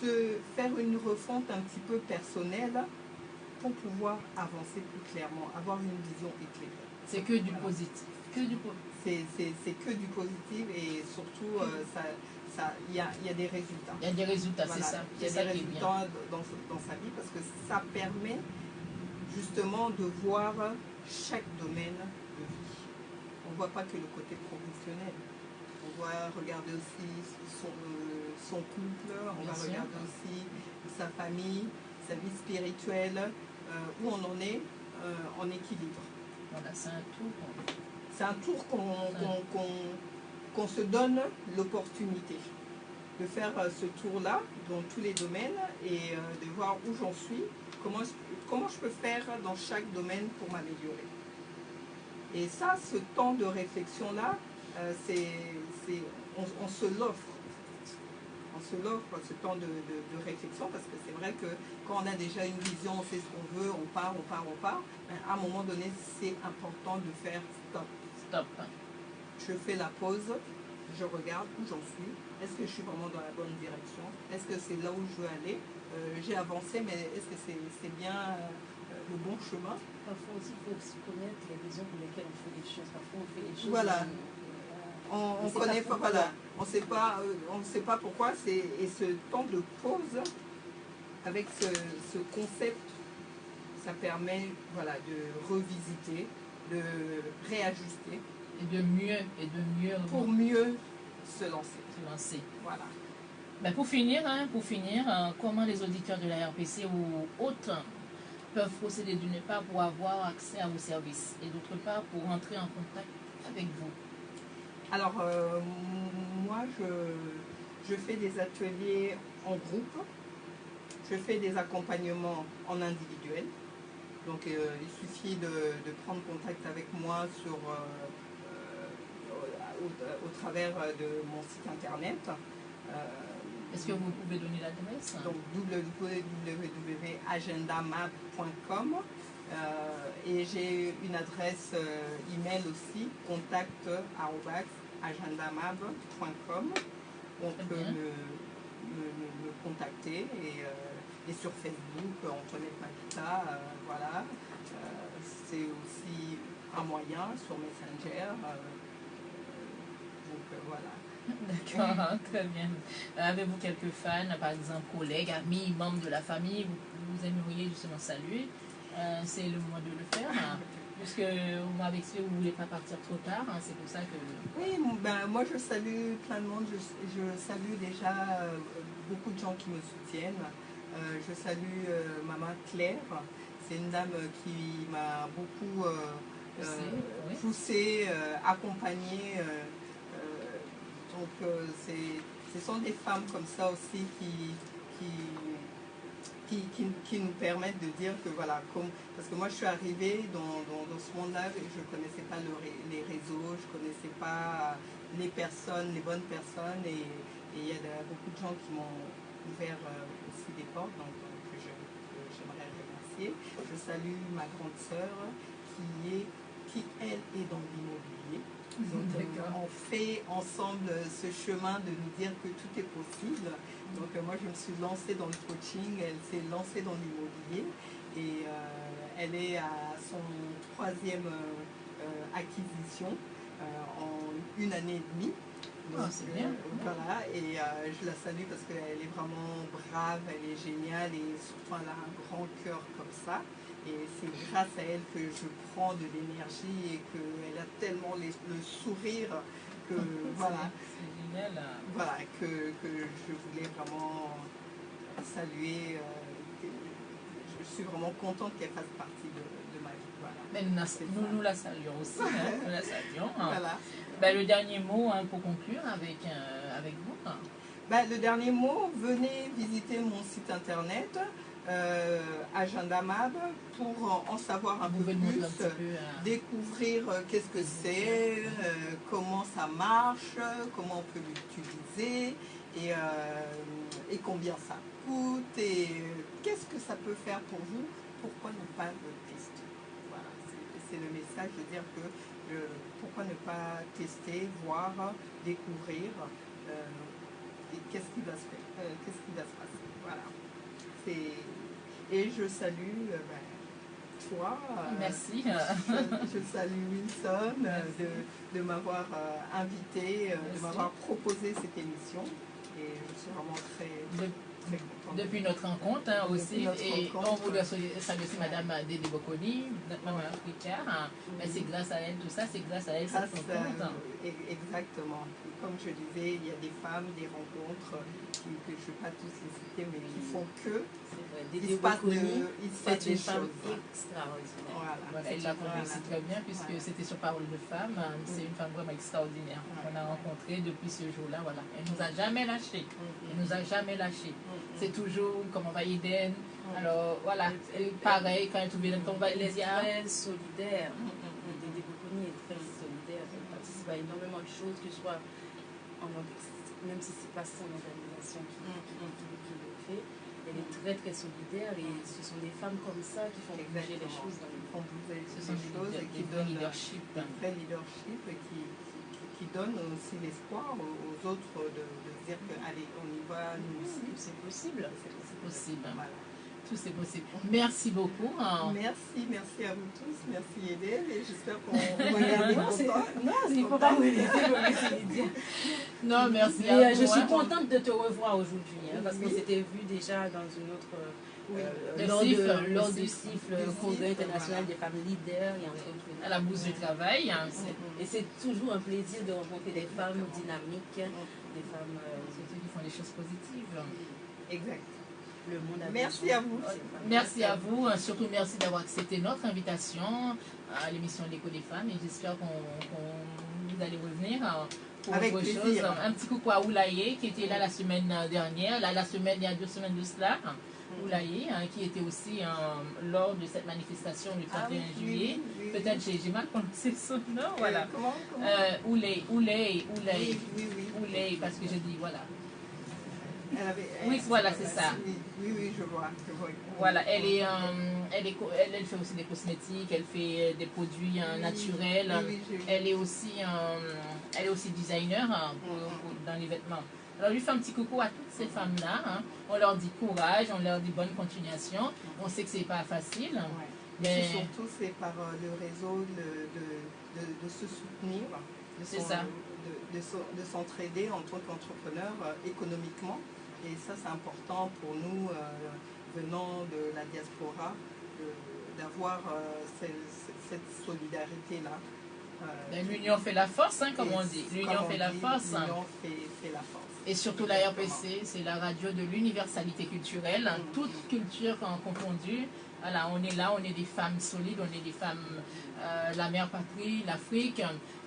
se faire une refonte un petit peu personnelle pour pouvoir avancer plus clairement, avoir une vision éclairée. C'est que du positif. Que du positif. C'est que du positif et surtout il y a des résultats. Il y a des résultats, Voilà. c'est ça. Il y C'est a ça des qui est bien. résultats dans sa vie parce que ça permet justement de voir chaque domaine de vie. On ne voit pas que le côté professionnel. On va regarder aussi son couple, on Bien va sûr. regarder aussi sa famille, sa vie spirituelle, où on en est en équilibre. Voilà, c'est un tout. C'est un tour qu'on se donne l'opportunité de faire ce tour-là dans tous les domaines et de voir où j'en suis, comment je peux faire dans chaque domaine pour m'améliorer. Et ça, ce temps de réflexion-là, on se l'offre. On se l'offre, ce temps de réflexion, parce que c'est vrai que quand on a déjà une vision, on sait ce qu'on veut, on part, mais à un moment donné, c'est important de faire stop. Stop. Je fais la pause, je regarde où j'en suis. Est-ce que je suis vraiment dans la bonne direction? Est-ce que c'est là où je veux aller? J'ai avancé, mais est-ce que c'est bien le bon chemin? Parfois aussi, il faut aussi connaître les raisons pour lesquelles on fait les choses. Parfois, on fait les choses. Voilà. On connaît pas, voilà. On ne sait pas pourquoi. Et ce temps de pause, avec ce concept, ça permet de revisiter, de réajuster. Et de mieux Pour mieux se lancer. Voilà. Ben pour finir, comment les auditeurs de la RPC ou autres peuvent procéder d'une part pour avoir accès à vos services et d'autre part pour entrer en contact avec vous? Alors, moi, je fais des ateliers en groupe, je fais des accompagnements en individuel. Donc, il suffit de prendre contact avec moi au travers de mon site internet. Est-ce que vous pouvez donner l'adresse? Donc www.agendamap.com et j'ai une adresse email aussi, contact@agendamap.com. On peut me contacter et sur Facebook, Antoinette Mapita, voilà. C'est aussi un moyen sur Messenger. Donc voilà. D'accord, très bien. Avez-vous quelques fans, par exemple collègues, amis, membres de la famille, vous aimeriez justement saluer? C'est le moment de le faire, puisque vous m'avez expliqué que vous ne voulez pas partir trop tard, c'est pour ça que... Oui, moi je salue plein de monde, je salue déjà beaucoup de gens qui me soutiennent. Je salue maman Claire, c'est une dame qui m'a beaucoup poussée, accompagnée. Donc ce sont des femmes comme ça aussi qui nous permettent de dire que voilà, parce que moi je suis arrivée dans ce monde-là, je ne connaissais pas les réseaux, je ne connaissais pas les personnes, les bonnes personnes et il y a beaucoup de gens qui m'ont ouvert aussi des portes, donc j'aimerais remercier. Je salue ma grande sœur qui elle est dans l'immobilier. Donc on fait ensemble ce chemin de nous dire que tout est possible. Donc moi je me suis lancée dans le coaching, elle s'est lancée dans l'immobilier et elle est à son 3e acquisition en 1 année et demie. Donc, c'est bien. Voilà, et je la salue parce qu'elle est vraiment brave, elle est géniale et surtout elle a un grand cœur comme ça. Et c'est grâce à elle que je prends de l'énergie et qu'elle a tellement le sourire que voilà, voilà que je voulais vraiment saluer. Je suis vraiment contente qu'elle fasse partie de ma vie. Voilà. Mais nous la saluons aussi. Nous la saluons. Voilà. Le dernier mot pour conclure avec vous. Le dernier mot, venez visiter mon site internet Agenda Mab pour en savoir un Vous peu pouvez nous plus, montrer un petit peu. découvrir qu'est-ce que c'est, comment ça marche, comment on peut l'utiliser et combien ça coûte et qu'est-ce que ça peut faire pour vous, pourquoi ne pas le tester. Voilà, c'est le message de dire que pourquoi ne pas tester, voir, découvrir et qu'est-ce qui va se faire, qu'est-ce qui va se passer. Voilà. Et je salue toi. Merci. Je salue Wilson de m'avoir invité, de m'avoir proposé cette émission. Et je suis vraiment très contente. Depuis notre rencontre aussi, et on voulait saluer aussi Madame Dédé Boconi, notre maman africaine. C'est grâce à elle, tout ça, c'est grâce à elle cette rencontre. Exactement. Comme je disais, il y a des femmes, des rencontres que je ne vais pas tous les citer, mais qui font que Dédé Boconi, c'est une femme choses. extraordinaire. Voilà, elle l'a compris aussi très bien, puisque c'était sur Parole de Femme. C'est une femme vraiment extraordinaire qu'on a rencontrée depuis ce jour-là. Voilà. Elle ne nous a jamais lâchés. Elle nous a jamais lâchés. C'est toujours comment va Eden. Alors voilà, pareil, quand elle trouvait le tombe, Elle est très solidaire. Dédé Boconi est très solidaire. Elle participe à énormément de choses, que ce soit même si ce n'est pas son organisation qui le fait. Elle est très très solidaire et ce sont des femmes comme ça qui font bouger les choses dans le monde. Ce sont des choses qui donnent leadership, un vrai leadership et qui donnent aussi l'espoir aux autres de dire que allez, on y va nous aussi. C'est possible. C'est possible. Voilà. Tout c'est possible. Merci beaucoup. Merci à vous tous. Merci Eden et j'espère qu'on va gagner content. Non, il ne faut pas me laisser. Non, merci à vous. Je suis contente de te revoir aujourd'hui parce qu'on s'était vu déjà dans une autre... lors du CIFLE, le Congrès international des femmes leaders et entre autres. À la bourse du travail. Et c'est toujours un plaisir de rencontrer des femmes dynamiques, des femmes qui font des choses positives. Exact. Le monde a merci à vous. Merci à vous. Surtout merci d'avoir accepté notre invitation à l'émission L'écho des femmes. Et j'espère qu'on vous allez revenir pour avec autre plaisir. chose. Un petit coucou à Oulaye qui était là la semaine dernière, il y a 2 semaines de cela. Oulaye, qui était aussi lors de cette manifestation du 31 juillet. Oui. Peut-être j'ai mal prononcé son nom. Voilà. Comment Oulaye, oui. parce que je dis voilà. Oui, voilà, c'est ça. Oui, je vois. Voilà, elle fait aussi des cosmétiques, elle fait des produits naturels. Elle est aussi designer dans les vêtements. Alors, je lui fais un petit coucou à toutes ces femmes-là. On leur dit courage, on leur dit bonne continuation. On sait que c'est pas facile. Mais surtout, c'est par le réseau de se soutenir, de s'entraider en tant qu'entrepreneur économiquement. Et ça, c'est important pour nous, venant de la diaspora, d'avoir cette solidarité-là. L'union fait la force, comme on dit. L'union fait la force. L'union fait la force. Et surtout la RPC, c'est la radio de l'universalité culturelle, toutes cultures confondue. Voilà, on est là, on est des femmes solides, on est des femmes, la mère patrie, l'Afrique.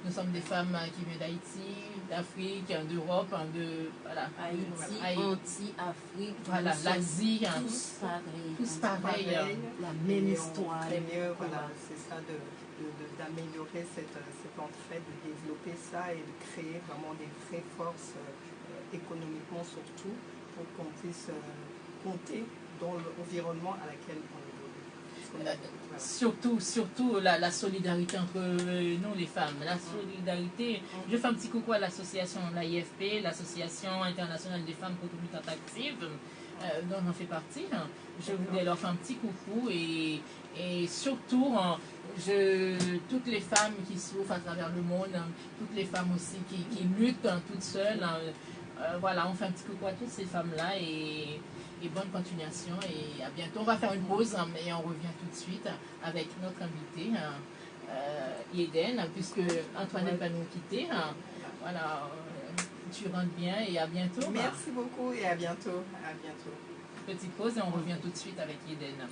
Nous sommes des femmes qui viennent d'Haïti, d'Afrique, d'Europe, Haïti, anti-Afrique, voilà, l'Asie. Tous pareils. La même histoire. Voilà, c'est ça d'améliorer cette entraide, de développer ça et de créer vraiment des vraies forces économiquement surtout pour qu'on puisse compter dans l'environnement à laquelle on évolue. Surtout la solidarité entre nous les femmes. La solidarité. Je fais un petit coucou à l'association, l'AIFP, l'Association internationale des femmes pour toute lutte active, dont j'en fais partie. Je voulais leur faire un petit coucou et surtout toutes les femmes qui souffrent à travers le monde, toutes les femmes aussi qui luttent toutes seules. Voilà, on fait un petit coucou à toutes ces femmes-là et bonne continuation et à bientôt. On va faire une pause et on revient tout de suite avec notre invité, Eden, puisque Antoinette va nous quitter. Voilà, tu rentres bien et à bientôt. Merci beaucoup et à bientôt. Petite pause et on revient tout de suite avec Eden.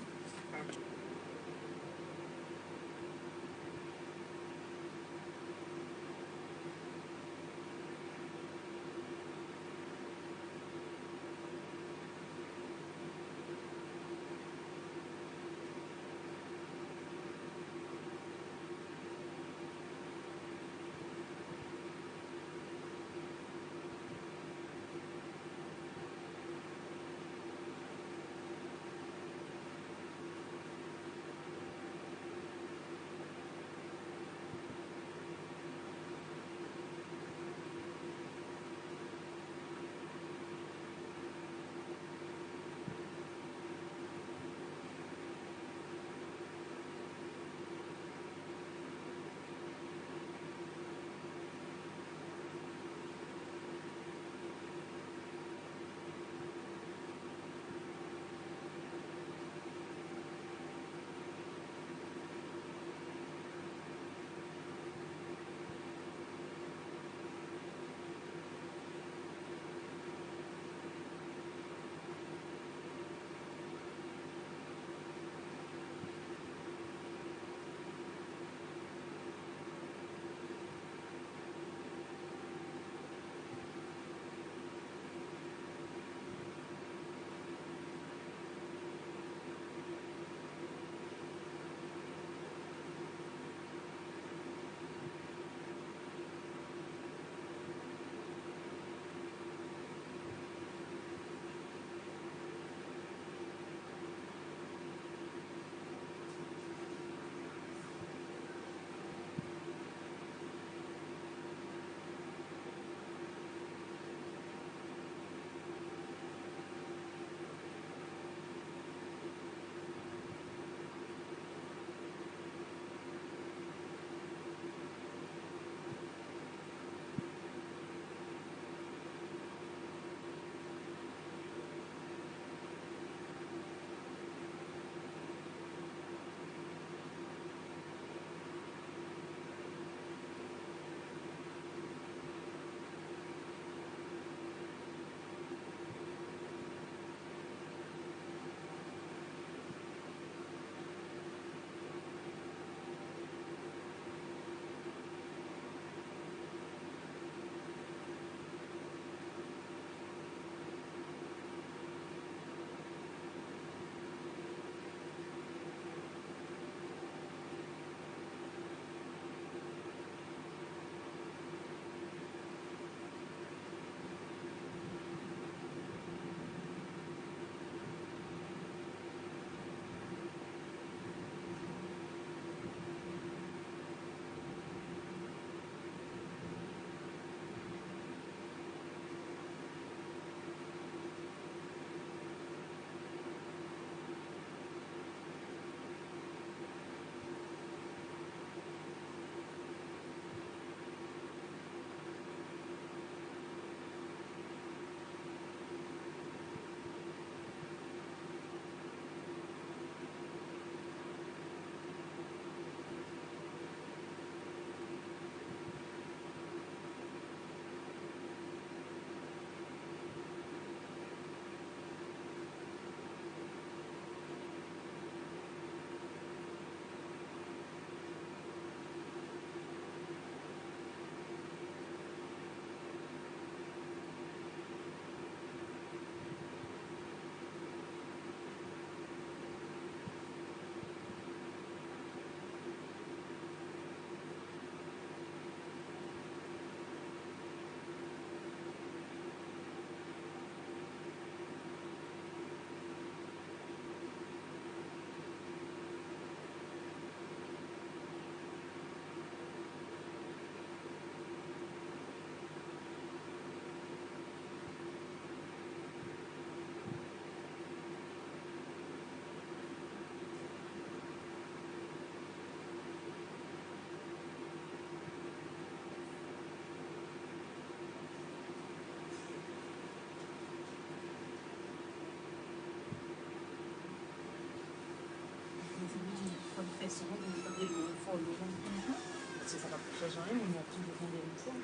change rien, on a tout demandé une fois.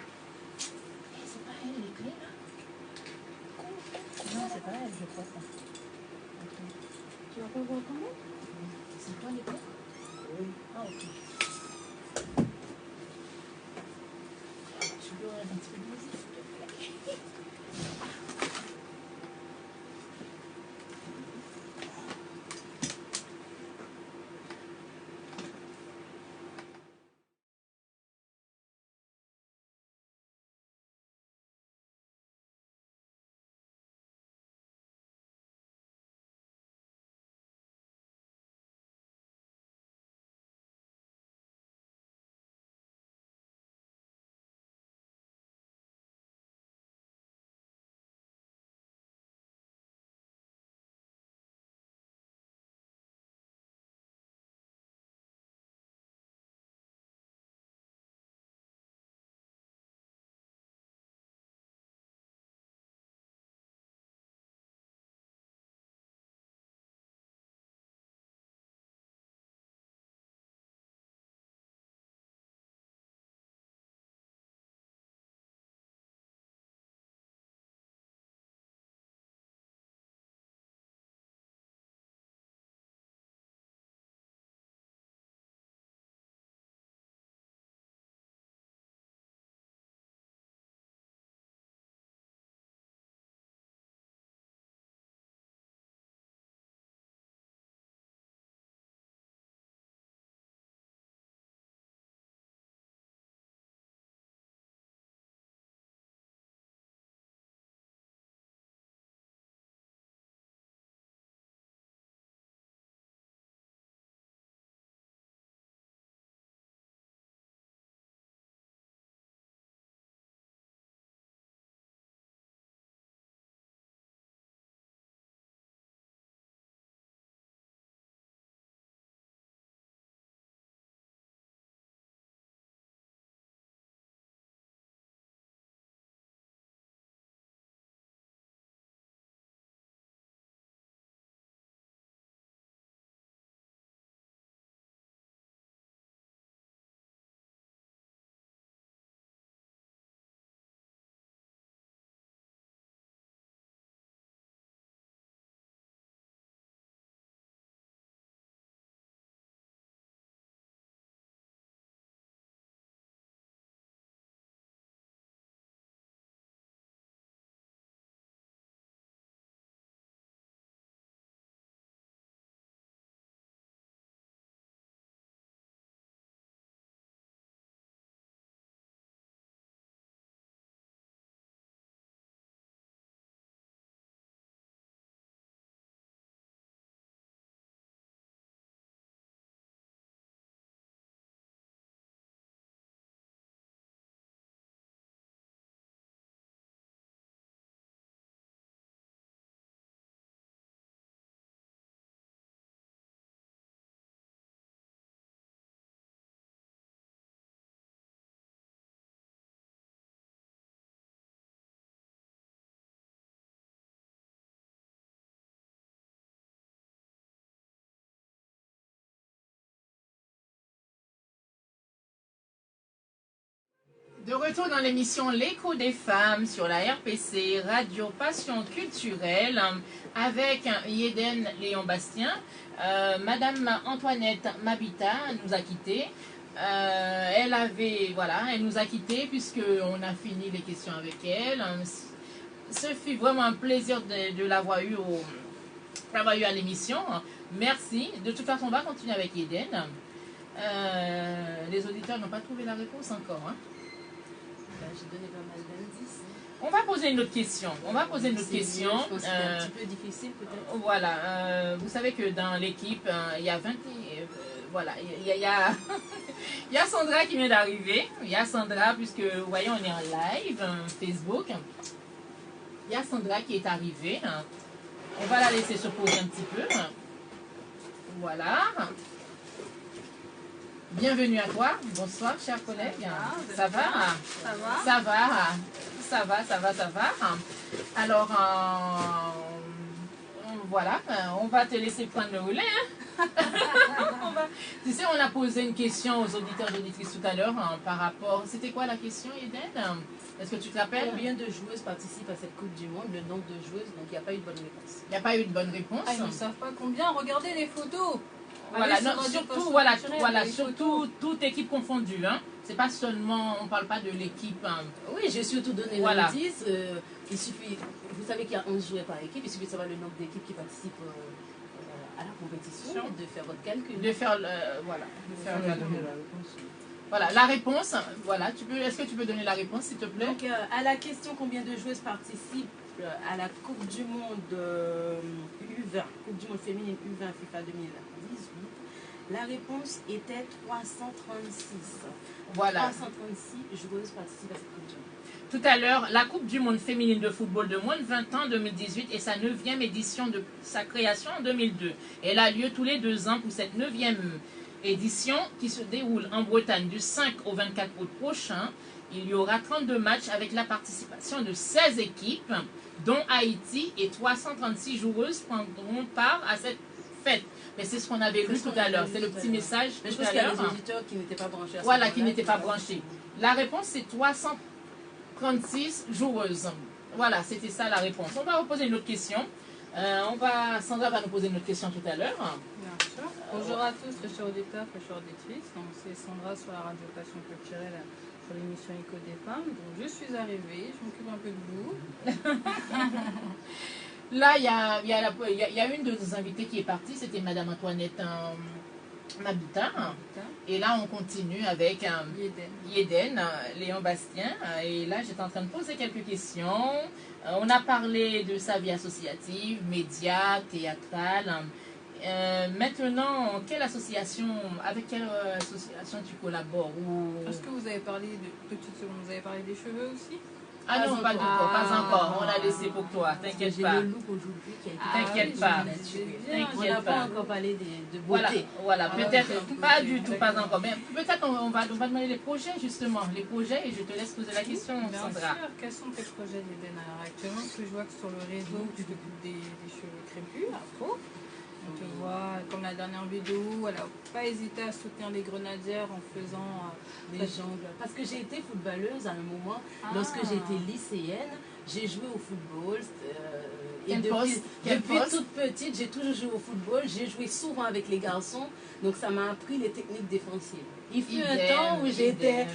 C'est pas elle, les clés là? Non, c'est pas elle, je crois pas. Tu vas pas voir comment? C'est toi les clés? Oui. Ah, ok. Tu peux mettre un petit peu de musique, s'il te plaît. De retour dans l'émission L'écho des femmes sur la RPC, Radio Passion Culturelle, avec Yeden Léon Bastien. Madame Antoinette Mabita nous a quittés. Elle nous a quittés puisqu'on a fini les questions avec elle. Ce fut vraiment un plaisir de l'avoir eu à l'émission. Merci. De toute façon, on va continuer avec Yeden. Les auditeurs n'ont pas trouvé la réponse encore. Hein. J'ai donné pas mal d'indices. On va poser une autre question. Je pense que c'est un petit peu difficile peut-être. Voilà. Vous savez que dans l'équipe, il y a 20... voilà. Il y a Sandra qui vient d'arriver. Il y a Sandra, puisque vous voyez, on est en live Facebook. Il y a Sandra qui est arrivée. On va la laisser se poser un petit peu. Voilà. Bienvenue à toi. Bonsoir, chers collègues. Ça va? Ça va. Alors, Voilà, on va te laisser prendre le relais. Hein. Tu sais, on a posé une question aux auditeurs et auditrices tout à l'heure par rapport... C'était quoi la question, Eden? Est-ce que tu te rappelles? Combien de joueuses participent à cette Coupe du Monde? Le nombre de joueuses, donc il n'y a pas eu de bonne réponse. Il n'y a pas eu de bonne réponse. Ah, ils ne savent pas combien. Regardez les photos. Voilà, Allez sur non, Radio surtout, Passion voilà, Culturelle, voilà, les surtout photos. toute équipe confondue. Hein. C'est pas seulement, on parle pas de l'équipe. Hein. Oui, j'ai surtout donné Voilà. l'indice. Il suffit, vous savez qu'il y a 11 joueurs par équipe, il suffit de savoir le nombre d'équipes qui participent à la compétition et de faire votre calcul. De faire, voilà. Voilà, la réponse, voilà, est-ce que tu peux donner la réponse, s'il te plaît? Donc, à la question combien de joueuses participent à la Coupe du Monde U20, Coupe du Monde féminine U20 FIFA 2018, la réponse était 336. Voilà. 336 joueuses participent à cette Coupe du Monde. Tout à l'heure, la Coupe du Monde féminine de football de moins de 20 ans 2018 est sa 9e édition de sa création en 2002. Elle a lieu tous les 2 ans pour cette 9e édition qui se déroule en Bretagne du 5 au 24 août prochain. Il y aura 32 matchs avec la participation de 16 équipes, dont Haïti, et 336 joueuses prendront part à cette fête. Mais c'est ce qu'on avait lu tout à l'heure. C'est le petit message Mais je tout pense à qu'il y a l'heure. des auditeurs qui n'étaient pas branchés à ce Voilà, moment-là, qui n'étaient pas branchés. La réponse, c'est 336 joueuses. Voilà, c'était ça la réponse. On va reposer une autre question. Sandra va nous poser une autre question tout à l'heure. Bien sûr. Bonjour à tous, très chers auditeurs, très chers auditrices. Donc, c'est Sandra sur la radio Passion Culturelle sur l'émission Écho des femmes. Donc, je suis arrivée, je m'occupe un peu de vous. Là, il y a une de nos invités qui est partie, c'était Madame Antoinette Mabita. Et là, on continue avec Yéden, Léon Bastien. Et là, j'étais en train de poser quelques questions. On a parlé de sa vie associative, médias, théâtrale. Maintenant, avec quelle association tu collabores Est-ce que vous avez parlé de petites secondes, vous avez parlé des cheveux aussi? Ah non, pas encore, pas encore. On l'a laissé pour toi, t'inquiète pas. J'ai le look aujourd'hui qui a été... T'inquiète pas. On n'a pas encore parlé de beauté. Voilà, peut-être pas du tout, pas encore. Mais peut-être on va demander les projets, justement. Les projets, et je te laisse poser la question, Sandra. Bien sûr, quels sont tes projets d'Eden à l'heure actuellement? Parce que je vois que sur le réseau, tu t'occupes des cheveux crépus, afro. On te voit, comme la dernière vidéo, elle n'a pas hésité à soutenir les grenadières en faisant des jongles. Parce que j'ai été footballeuse à un moment. Lorsque j'étais lycéenne, j'ai joué au football. Et depuis toute petite, j'ai toujours joué au football. J'ai joué souvent avec les garçons. Donc ça m'a appris les techniques défensives. Il fut un temps où j'étais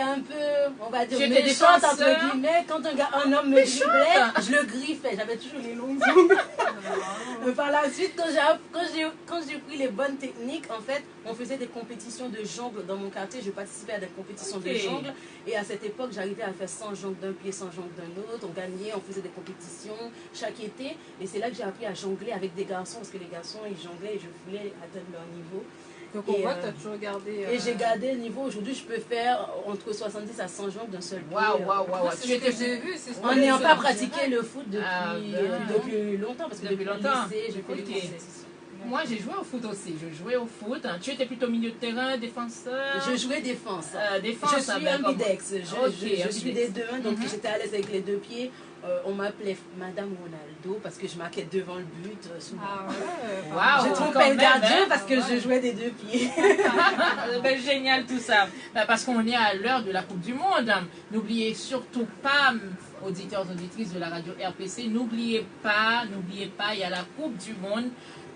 un peu, on va dire, méchante entre guillemets. Quand un homme me driblait, je le griffais. J'avais toujours les longues ongles. Par la suite, quand j'ai pris les bonnes techniques, en fait, on faisait des compétitions de jongle dans mon quartier. Je participais à des compétitions de jongle. Et à cette époque, j'arrivais à faire 100 jongles d'un pied, 100 jongles d'un autre. On gagnait, on faisait des compétitions chaque été. Et c'est là que j'ai appris à jongler avec des garçons. Parce que les garçons, ils jonglaient et je voulais atteindre leur niveau. Donc on voit que tu as toujours gardé... Et j'ai gardé le niveau. Aujourd'hui, je peux faire entre 70 à 100 jongles d'un seul pied. Waouh. Tu étais vu, en n'ayant pas pratiqué le foot depuis longtemps. Parce que depuis le lycée, j'ai fait des compétitions. Moi, j'ai joué au foot aussi. Je jouais au foot. Tu étais plutôt milieu de terrain, défenseur? Je jouais défense. Défense, je suis ambidex. Je suis des deux mains, donc j'étais à l'aise avec les deux pieds. On m'appelait Madame Ronaldo parce que je marquais devant le but souvent. Wow, je trompais le gardien parce que je jouais des deux pieds. Génial tout ça. Parce qu'on est à l'heure de la Coupe du Monde. N'oubliez surtout pas, auditeurs, auditrices de la radio RPC, n'oubliez pas, il y a la Coupe du Monde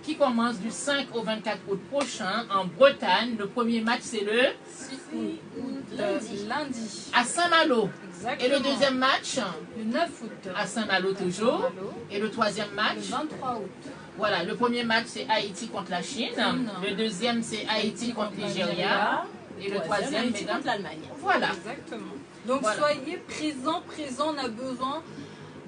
qui commence du 5 au 24 août prochain en Bretagne. Le premier match, c'est le 6 août, lundi. À Saint-Malo. Exactement. Et le deuxième match? Le 9 août. À Saint-Malo toujours. Et le troisième match? Le 23 août. Voilà, le premier match, c'est Haïti contre la Chine. Le deuxième, c'est Haïti contre Nigeria. Et le troisième, Haïti contre l'Allemagne. Voilà. Exactement. Donc soyez présents. On a besoin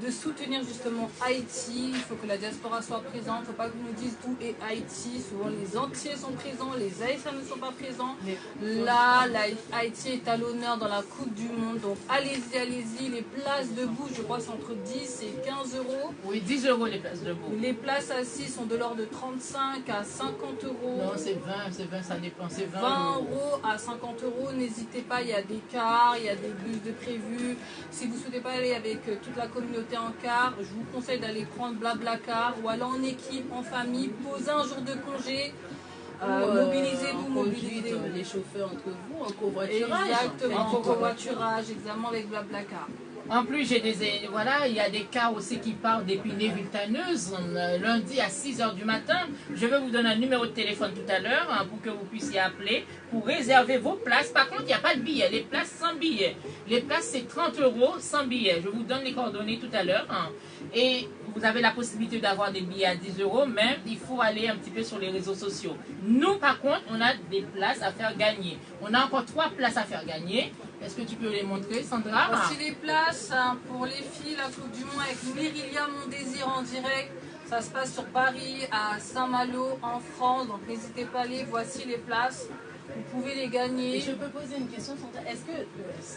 de soutenir justement Haïti. Il faut que la diaspora soit présente. Il ne faut pas que nous disent où est Haïti. Souvent les entiers sont présents, les Haïtiens ne sont pas présents. Là, Haïti est à l'honneur dans la Coupe du Monde. Donc allez-y. Les places debout, je crois, c'est entre 10 et 15 euros. Oui, 10 euros les places debout. Les places assises sont de l'ordre de 35 à 50 euros. Non, c'est 20, ça dépend. C'est 20 euros à 50 euros. N'hésitez pas, il y a des cars, il y a des bus de prévus. Si vous ne souhaitez pas aller avec toute la communauté, arrêter en car, je vous conseille d'aller prendre Blablacar ou aller en équipe, en famille, poser un jour de congé. Mobilisez-vous, mobilisez-vous. Les chauffeurs entre vous, en covoiturage. Exactement, en covoiturage, exactement avec Blablacar. En plus, voilà, il y a des cas aussi qui parlent d'épinée vulcaneuse. Lundi à 6h du matin, je vais vous donner un numéro de téléphone tout à l'heure pour que vous puissiez appeler pour réserver vos places. Par contre, il n'y a pas de billets, les places sans billets. Les places, c'est 30 € sans billets. Je vous donne les coordonnées tout à l'heure. Et vous avez la possibilité d'avoir des billets à 10 €, mais il faut aller un petit peu sur les réseaux sociaux. Nous, par contre, on a des places à faire gagner. On a encore 3 places à faire gagner. Est-ce que tu peux les montrer, Sandra? Voici les places pour les filles, la Coupe du Monde avec Myrilia Mon Désir en direct. Ça se passe sur Paris, à Saint-Malo, en France. Donc n'hésitez pas à aller. Voici les places. Vous pouvez les gagner. Et je peux poser une question, Sandra. Est-ce que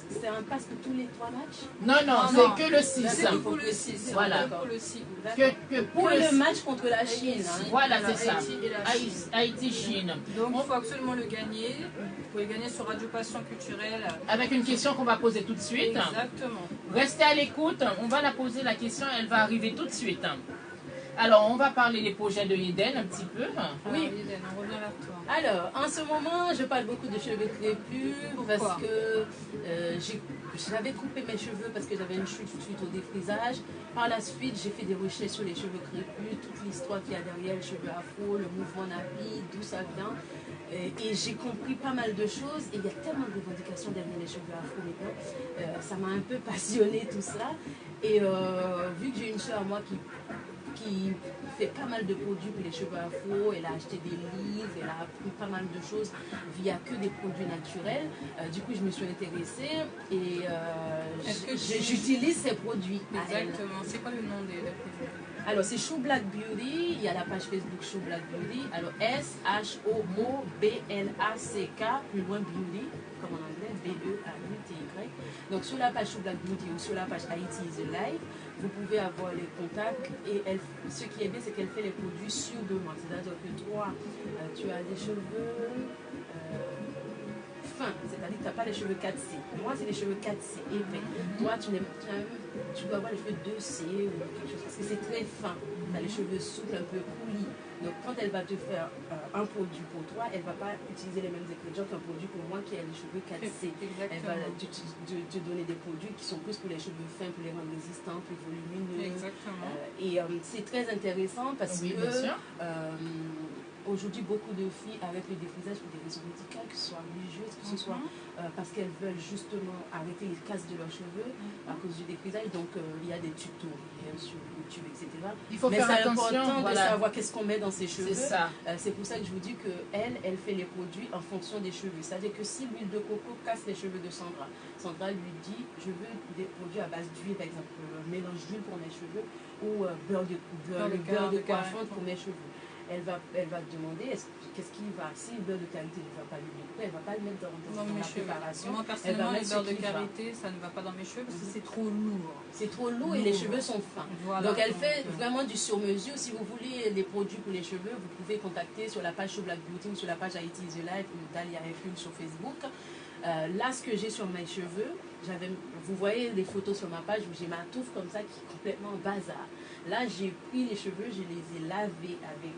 c'est un pass pour tous les 3 matchs? Non, c'est que le 6. C'est que pour le 6. Voilà. Pour le 6. Que pour le match contre la Chine. Voilà, c'est ça. Haïti et la Chine. Haïti-Chine. Donc il faut absolument le gagner. Vous pouvez le gagner sur Radio Passion Culturelle. Avec une question qu'on va poser tout de suite. Exactement. Restez à l'écoute. On va la poser, la question. Elle va arriver tout de suite. Alors, on va parler des projets de Eden un petit peu. Oui, Eden, on revient vers toi. Alors, en ce moment, je parle beaucoup de cheveux crépus parce que j'avais coupé mes cheveux parce que j'avais une chute suite au défrisage. Par la suite, j'ai fait des recherches sur les cheveux crépus, toute l'histoire qu'il y a derrière le cheveu afro, le mouvement nappy, d'où ça vient. Et j'ai compris pas mal de choses et il y a tellement de revendications derrière les cheveux afro maintenant. Ça m'a un peu passionné tout ça. Et vu que j'ai une soeur à moi qui fait pas mal de produits pour les cheveux afro, elle a acheté des livres, elle a appris pas mal de choses via que des produits naturels. Du coup, je me suis intéressée et j'utilise ces produits. Exactement. C'est quoi le nom des produits? Alors, c'est Show Black Beauty. Il y a la page Facebook Show Black Beauty. Alors, SHOOBLACK, plus loin Beauty, comme en anglais, BEAUTY. Donc, sur la page Show Black Beauty ou sur la page Haiti is Alive, vous pouvez avoir les contacts. Et ce qui est bien, c'est qu'elle fait les produits sur demande. C'est-à-dire que toi, tu as des cheveux fins, c'est-à-dire que tu n'as pas les cheveux 4C. Moi, c'est les cheveux 4C épais. Toi, tu dois avoir les cheveux 2C ou quelque chose, parce que c'est très fin. Tu as les cheveux souples, un peu coulis. Donc, quand elle va te faire un produit pour toi, elle ne va pas utiliser les mêmes ingrédients qu'un produit pour moi qui a les cheveux 4C. Elle va te donner des produits qui sont plus pour les cheveux fins, pour les rendre résistants, plus volumineux. Exactement. Et c'est très intéressant parce Oui, que bien sûr. aujourd'hui, beaucoup de filles avec le défrisage pour des raisons médicales, que ce soit religieuses, que ce soit parce qu'elles veulent justement arrêter les casses de leurs cheveux à cause du défrisage. Donc, il y a des tutoriels sur YouTube, etc. Il faut Mais faire c'est attention. important de Voilà. savoir qu'est-ce qu'on met dans ses cheveux. C'est ça. C'est pour ça que je vous dis qu'elle fait les produits en fonction des cheveux. C'est-à-dire que si l'huile de coco casse les cheveux de Sandra, Sandra lui dit je veux des produits à base d'huile, par exemple, un mélange d'huile pour mes cheveux ou beurre de coiffante pour mes cheveux. Elle va te demander qu'est-ce qui va. Si le beurre de karité ne va pas lui mettre, elle ne va pas le mettre dans mes la cheveux. préparation. Moi, personnellement, le beurre de karité, ça ne va pas dans mes cheveux parce que c'est trop lourd. C'est trop lourd et les cheveux sont fins. Voilà. Donc, elle fait vraiment du sur-mesure. Si vous voulez des produits pour les cheveux, vous pouvez contacter sur la page Show Black Beauty ou sur la page Haiti is Alive ou Dalia F1 sur Facebook. Là, ce que j'ai sur mes cheveux, vous voyez les photos sur ma page où j'ai ma touffe comme ça qui est complètement bazar. Là, j'ai pris les cheveux, je les ai lavés avec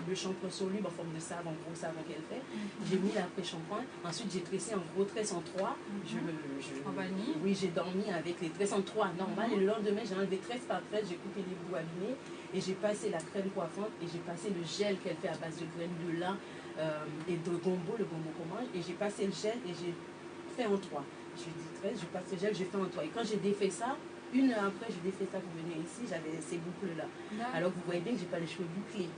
le shampoing soluble en forme de savon, gros savon qu'elle fait. J'ai mis l'après-shampoing. Ensuite, j'ai tressé en gros tresse en 3. En vanille? Oui, j'ai dormi avec les tresses en 3 normales. Et le lendemain, j'ai enlevé tresse par tresse, j'ai coupé les bouts abîmés. Et j'ai passé la crème coiffante et j'ai passé le gel qu'elle fait à base de graines de lin et de gombo, le gombo qu'on mange. Et j'ai passé le gel et j'ai fait en 3. Je dis 13, je passe le gel, j'ai fait en 3. Et quand j'ai défait ça, 1 heure après, j'ai défait ça pour venir ici, j'avais ces boucles-là. Alors que vous voyez bien que je n'ai pas les cheveux bouclés.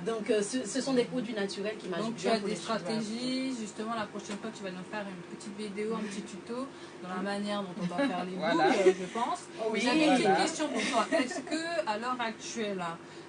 Donc, ce sont des produits naturels qui marchent bien. Donc, tu as des stratégies. Justement, la prochaine fois, tu vas nous faire une petite vidéo, un petit tuto dans la manière dont on va faire les boucles, je pense. Oui, j'avais une petite question pour toi. Est-ce que, à l'heure actuelle,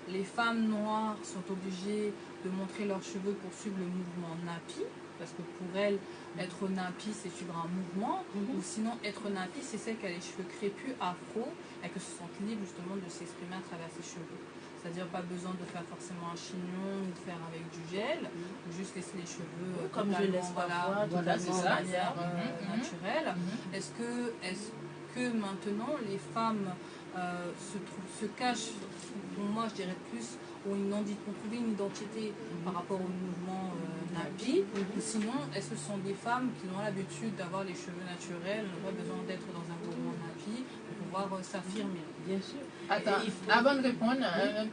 les femmes noires sont obligées de montrer leurs cheveux pour suivre le mouvement nappy? Parce que pour elles, être nappy, c'est suivre un mouvement. Ou sinon, être nappy, c'est celle qui a les cheveux crépus, afro, et que se sent libre justement de s'exprimer à travers ses cheveux. C'est-à-dire pas besoin de faire forcément un chignon ou de faire avec du gel, ou juste laisser les cheveux comme je laisse parfois, de c'est ça. manière naturelle. Est-ce que que maintenant les femmes se cachent, pour moi je dirais plus, ont trouvé une identité par rapport au mouvement Napi, ou sinon est-ce que ce sont des femmes qui ont l'habitude d'avoir les cheveux naturels, n'ont pas besoin d'être dans un mouvement Napi pour pouvoir s'affirmer? Bien sûr. Attends, avant de répondre,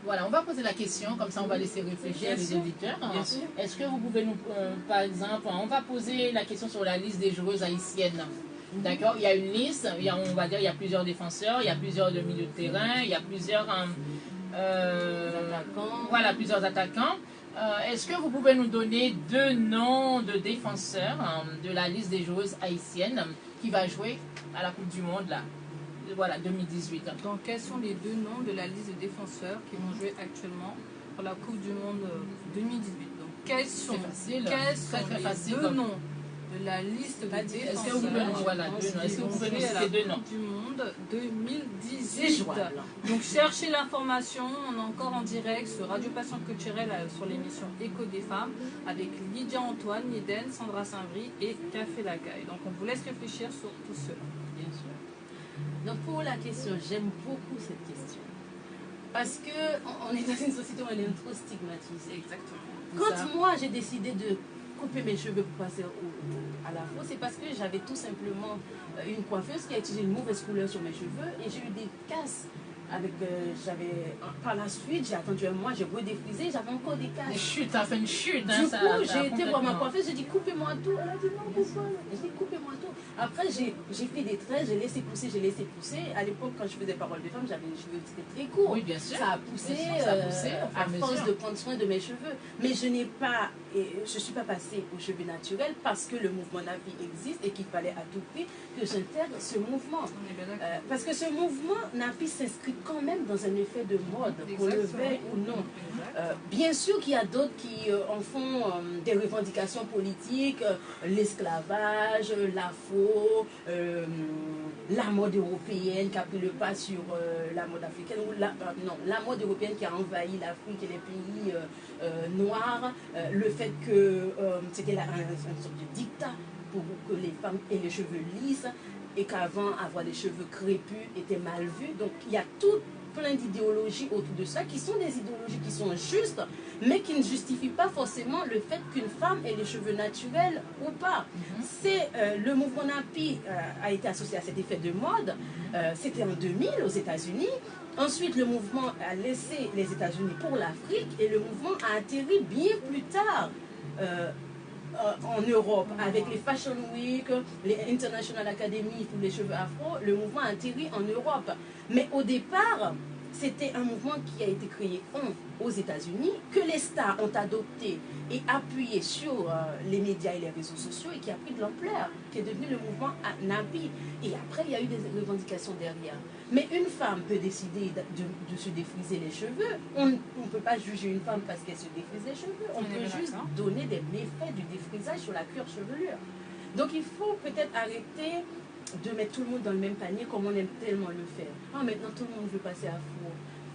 voilà, on va poser la question, comme ça on va laisser réfléchir les auditeurs. Bien sûr. Est-ce que vous pouvez nous, par exemple, on va poser la question sur la liste des joueuses haïtiennes. D'accord, il y a une liste, on va dire il y a plusieurs défenseurs, il y a plusieurs de milieu de terrain, il y a plusieurs attaquants. Voilà, plusieurs attaquants. Est-ce que vous pouvez nous donner 2 noms de défenseurs de la liste des joueuses haïtiennes qui va jouer à la Coupe du Monde là, voilà, 2018? Donc quels sont les 2 noms de la liste de défenseurs qui vont jouer actuellement pour la Coupe du Monde 2018? Donc quels sont, les 2 noms de la liste de défenseurs? Est-ce que vous pouvez nous, voilà, est-ce que vous pouvez nous citer 2 noms du monde 2018? Donc cherchez l'information, on est encore en direct sur Radio Passion Culturelle sur l'émission Écho des femmes avec Lydia Antoine, Yeden, Sandra Saint-Brie et Café Lacaille. Donc on vous laisse réfléchir sur tout cela. Bien sûr. Donc pour la question, j'aime beaucoup cette question. Parce qu'on est dans une société où elle est trop stigmatisée. Exactement. Quand moi j'ai décidé de couper mes cheveux pour passer à l'afro, c'est parce que j'avais tout simplement une coiffeuse qui a utilisé une mauvaise couleur sur mes cheveux et j'ai eu des casses. Par la suite, j'ai attendu un mois, j'ai redéfrisé, j'avais encore des casses. Des chutes, ça fait une chute. Du coup, j'ai été voir ma coiffeuse, j'ai dit coupez-moi tout. Elle a dit non, pourquoi? J'ai dit coupez-moi tout. Après, j'ai fait des traits, j'ai laissé pousser. À l'époque, quand je faisais Parole de femme, j'avais les cheveux très courts. Oui, bien sûr. Ça a poussé, à force de prendre soin de mes cheveux. Mais je ne suis pas passée aux cheveux naturels parce que le mouvement Napi existe et qu'il fallait à tout prix que j'intègre ce mouvement. Parce que ce mouvement Napi s'inscrit quand même dans un effet de mode, qu'on le veuille ou non. Bien sûr qu'il y a d'autres qui en font des revendications politiques, l'esclavage, l'afro, la mode européenne qui a pris le pas sur la mode africaine, ou la mode européenne qui a envahi l'Afrique et les pays noirs, le fait que c'était une sorte de dictat pour que les femmes aient les cheveux lisses, et qu'avant, avoir les cheveux crépus était mal vu. Donc, il y a tout plein d'idéologies autour de ça, qui sont des idéologies qui sont justes, mais qui ne justifient pas forcément le fait qu'une femme ait les cheveux naturels ou pas. C'est le mouvement Napi a été associé à cet effet de mode. C'était en 2000 aux États-Unis. Ensuite, le mouvement a laissé les États-Unis pour l'Afrique, et le mouvement a atterri bien plus tard en Europe, avec les Fashion Week, les International Academy pour les cheveux afro. Le mouvement a atterri en Europe. Mais au départ, c'était un mouvement qui a été créé aux États-Unis, que les stars ont adopté et appuyé sur les médias et les réseaux sociaux, et qui a pris de l'ampleur, qui est devenu le mouvement Napi. Et après, il y a eu des revendications derrière. Mais une femme peut décider de se défriser les cheveux. On ne peut pas juger une femme parce qu'elle se défrise les cheveux. On peut juste donner des méfaits du défrisage sur la cuir chevelure. Donc il faut peut-être arrêter de mettre tout le monde dans le même panier comme on aime tellement le faire. Ah, maintenant tout le monde veut passer afro.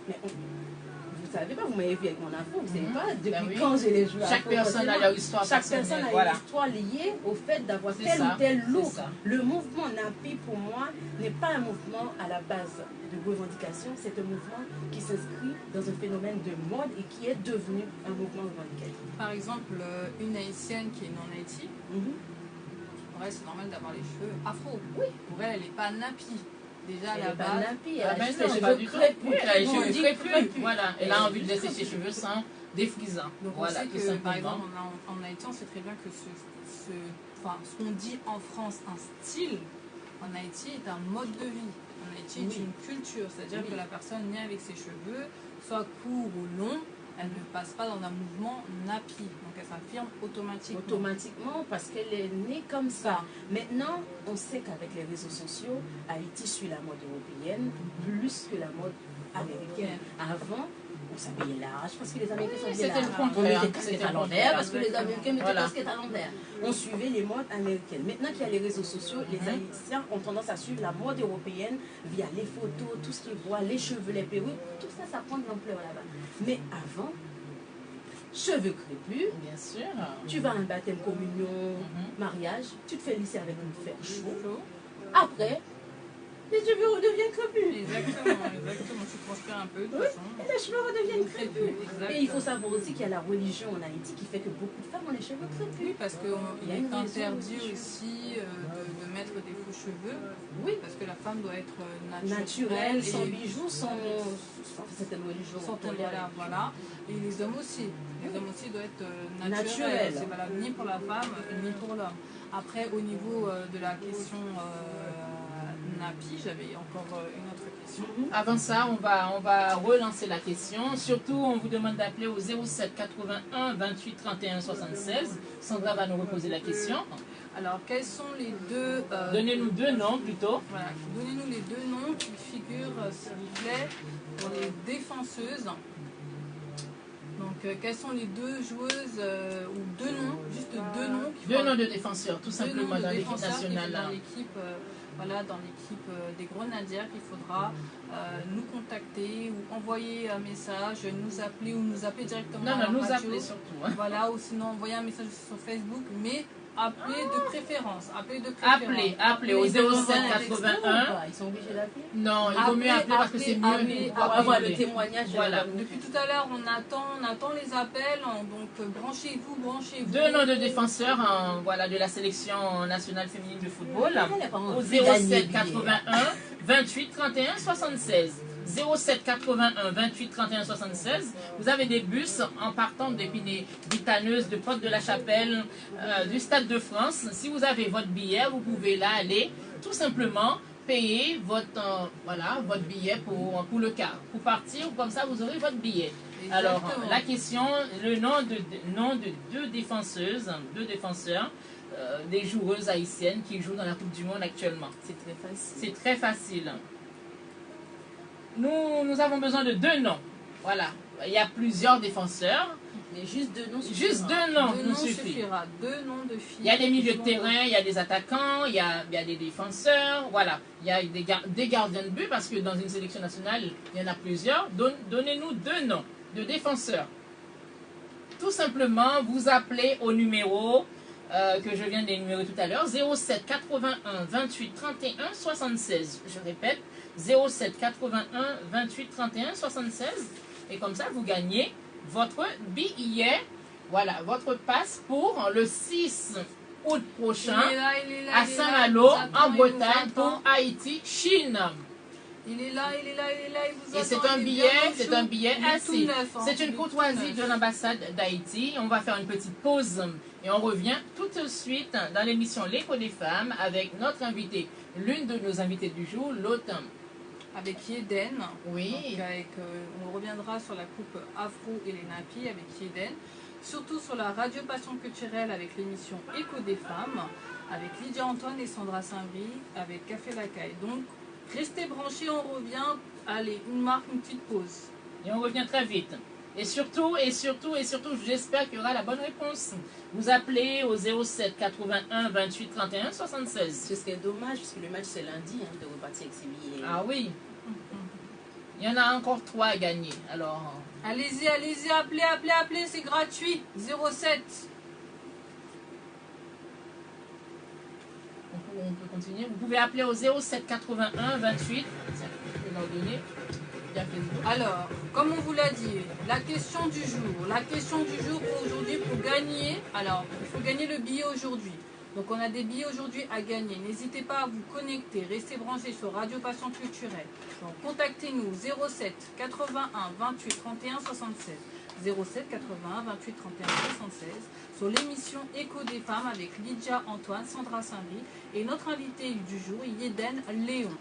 Mais vous savez pas, vous m'avez vu avec mon afro, vous savez pas depuis quand j'ai les cheveux afro. Chaque personne a leur histoire. Chaque personne a une histoire liée au fait d'avoir tel ou tel look. Le mouvement Napi, pour moi, n'est pas un mouvement à la base de revendication, c'est un mouvement qui s'inscrit dans un phénomène de mode et qui est devenu un mouvement revendicatif. Par exemple, une Haïtienne qui est née en Haïti, pour elle, c'est normal d'avoir les cheveux afro. Oui. Pour elle, elle n'est pas Napi. Déjà, Elle à la base. elle a juste les pas cheveux du tout. crépus. Elle a les cheveux crépus. crépus. Voilà, elle a envie de laisser ses cheveux sans défrisant. Donc Voilà, on tout sait que, par simplement. exemple, en Haïti, on sait très bien que ce qu'on dit en France un style, en Haïti est un mode de vie. En Haïti est une culture, c'est-à-dire que la personne naît avec ses cheveux, soit courts ou longs, elle ne passe pas dans un mouvement Napi. Donc elle s'affirme automatiquement. Automatiquement, parce qu'elle est née comme ça. Maintenant, on sait qu'avec les réseaux sociaux, Haïti suit la mode européenne plus que la mode américaine. Avant, on s'habillait large parce que les Américains s'habillaient C'était le large. contraire. On mettait casquette à l'envers parce que les Américains mettaient casquette à l'envers. On suivait les modes américaines. Maintenant qu'il y a les réseaux sociaux, les Haïtiens ont tendance à suivre la mode européenne via les photos, tout ce qu'ils voient, les cheveux, les perruques, tout ça, ça prend de l'ampleur là-bas. Mais avant, cheveux crépus, Bien sûr. tu vas à un baptême, communion, mariage, tu te fais lisser avec un fer chaud. Après, les cheveux redeviennent crépus. Exactement. Tu transpires un peu, de toute façon. Et les cheveux redeviennent crépus. Exactement. Et il faut savoir aussi qu'il y a la religion en Haïti qui fait que beaucoup de femmes ont les cheveux crépus. Oui, parce qu'il Il y a une est raison interdit aussi. aussi de mettre des faux cheveux. Oui. Parce que la femme doit être Naturelle, naturelle, sans et bijoux, sans certaines religions. sans voilà. Et les hommes aussi. Les hommes aussi doivent être naturels. Naturels. C'est valable ni pour la femme, ni pour l'homme. Après, au niveau de la question Napi, j'avais encore une autre question. Avant ça, on va relancer la question. Surtout, on vous demande d'appeler au 07 81 28 31 76. Sandra va nous reposer la question. Alors, quels sont les deux... Donnez-nous deux noms plutôt. Voilà, donnez-nous les deux noms qui figurent, s'il vous plaît, pour les défenseuses. Donc, quelles sont les deux joueuses, ou deux noms, juste deux noms. Deux noms de défenseurs, tout simplement, noms de dans l'équipe défenseurs qui nationale. sont dans l'équipe, dans l'équipe des Grenadières qu'il faudra nous contacter ou envoyer un message, nous appeler ou nous appeler directement à la nous radio. appeler surtout. Hein. Voilà, ou sinon envoyer un message sur Facebook, mais appelez de préférence. Appelez au 07 81. Ils sont obligés d'appeler. Non, il vaut mieux appeler parce que c'est mieux. Pour avoir le témoignage. Voilà. Depuis tout à l'heure, on attend les appels, donc branchez-vous. Deux noms de défenseurs de la sélection nationale féminine de football au 07 07 81 28 31 76. 07 81 28 31 76. Vous avez des bus en partant depuis des Bitaneuses, de Porte de la Chapelle, du Stade de France. Si vous avez votre billet, vous pouvez là aller tout simplement payer votre billet pour le car. Pour partir, comme ça vous aurez votre billet. Exactement. Alors, la question, le nom de deux défenseurs, des joueuses haïtiennes qui jouent dans la Coupe du Monde actuellement. C'est très facile. C'est très facile. Nous avons besoin de deux noms. Voilà. Il y a plusieurs défenseurs. Mais juste deux noms suffira. Juste deux noms Deux nous noms suffit. suffira. Deux noms de filles. Il y a des milieux de terrain, il y a des attaquants, il y a des défenseurs, voilà. Il y a des gardiens de but parce que dans une sélection nationale, il y en a plusieurs. Donnez-nous deux noms de défenseurs. Tout simplement, vous appelez au numéro que je viens d'énumérer tout à l'heure, 07 81 28 31 76. Je répète, 07 81 28 31 76. Et comme ça, vous gagnez votre billet, voilà, votre passe pour le 6 août prochain Il est là, à Saint-Malo, en il Bretagne, nous pour attend. Haïti-Chine. Il est là, il vous Et attend. c'est un il est billet, bien au c'est chaud. un billet Il est assis. tout neuf, hein. C'est Il une est tout courtoisie neuf. de l'ambassade d'Haïti. On va faire une petite pause et on revient tout de suite dans l'émission L'écho des femmes avec notre invitée, l'une de nos invitées du jour, l'autre. Avec Yeden. Oui. Donc on reviendra sur la coupe Afro et les Napis avec Yeden. Surtout sur la radio Passion Culturelle avec l'émission Écho des femmes, avec Lydia Antoine et Sandra Saint-Brie, avec Café Lacaille. Donc, restez branchés, on revient. Allez, une petite pause. Et on revient très vite. Et surtout, j'espère qu'il y aura la bonne réponse. Vous appelez au 07 81 28 31 76. Ce serait dommage, parce que le match c'est lundi, de repartir avec ses billets. Ah oui. Il y en a encore 3 à gagner. Alors, Allez-y, appelez, c'est gratuit. 07. on peut continuer. Vous pouvez appeler au 07 81 28. Je vais leur donner. Via Facebook. Alors, comme on vous l'a dit, la question du jour. La question du jour pour aujourd'hui, pour gagner. Alors, il faut gagner le billet aujourd'hui. Donc, on a des billets aujourd'hui à gagner. N'hésitez pas à vous connecter. Restez branchés sur Radio Passion Culturelle. Donc, contactez-nous 07 81 28 31 76. 07 81 28 31 76 sur l'émission Écho des femmes avec Lydia Antoine, Sandra Saint-Brie et notre invité du jour, Yeden Léon.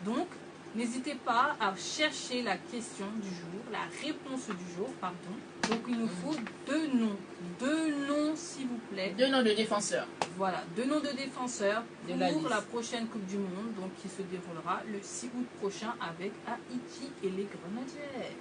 Donc, n'hésitez pas à chercher la question du jour, la réponse du jour, pardon. Donc, il nous faut deux noms. Deux noms, s'il vous plaît. Deux noms de défenseurs. Voilà, deux noms de défenseurs De la pour liste. la prochaine Coupe du Monde, donc qui se déroulera le 6 août prochain avec Haïti et les Grenadiers.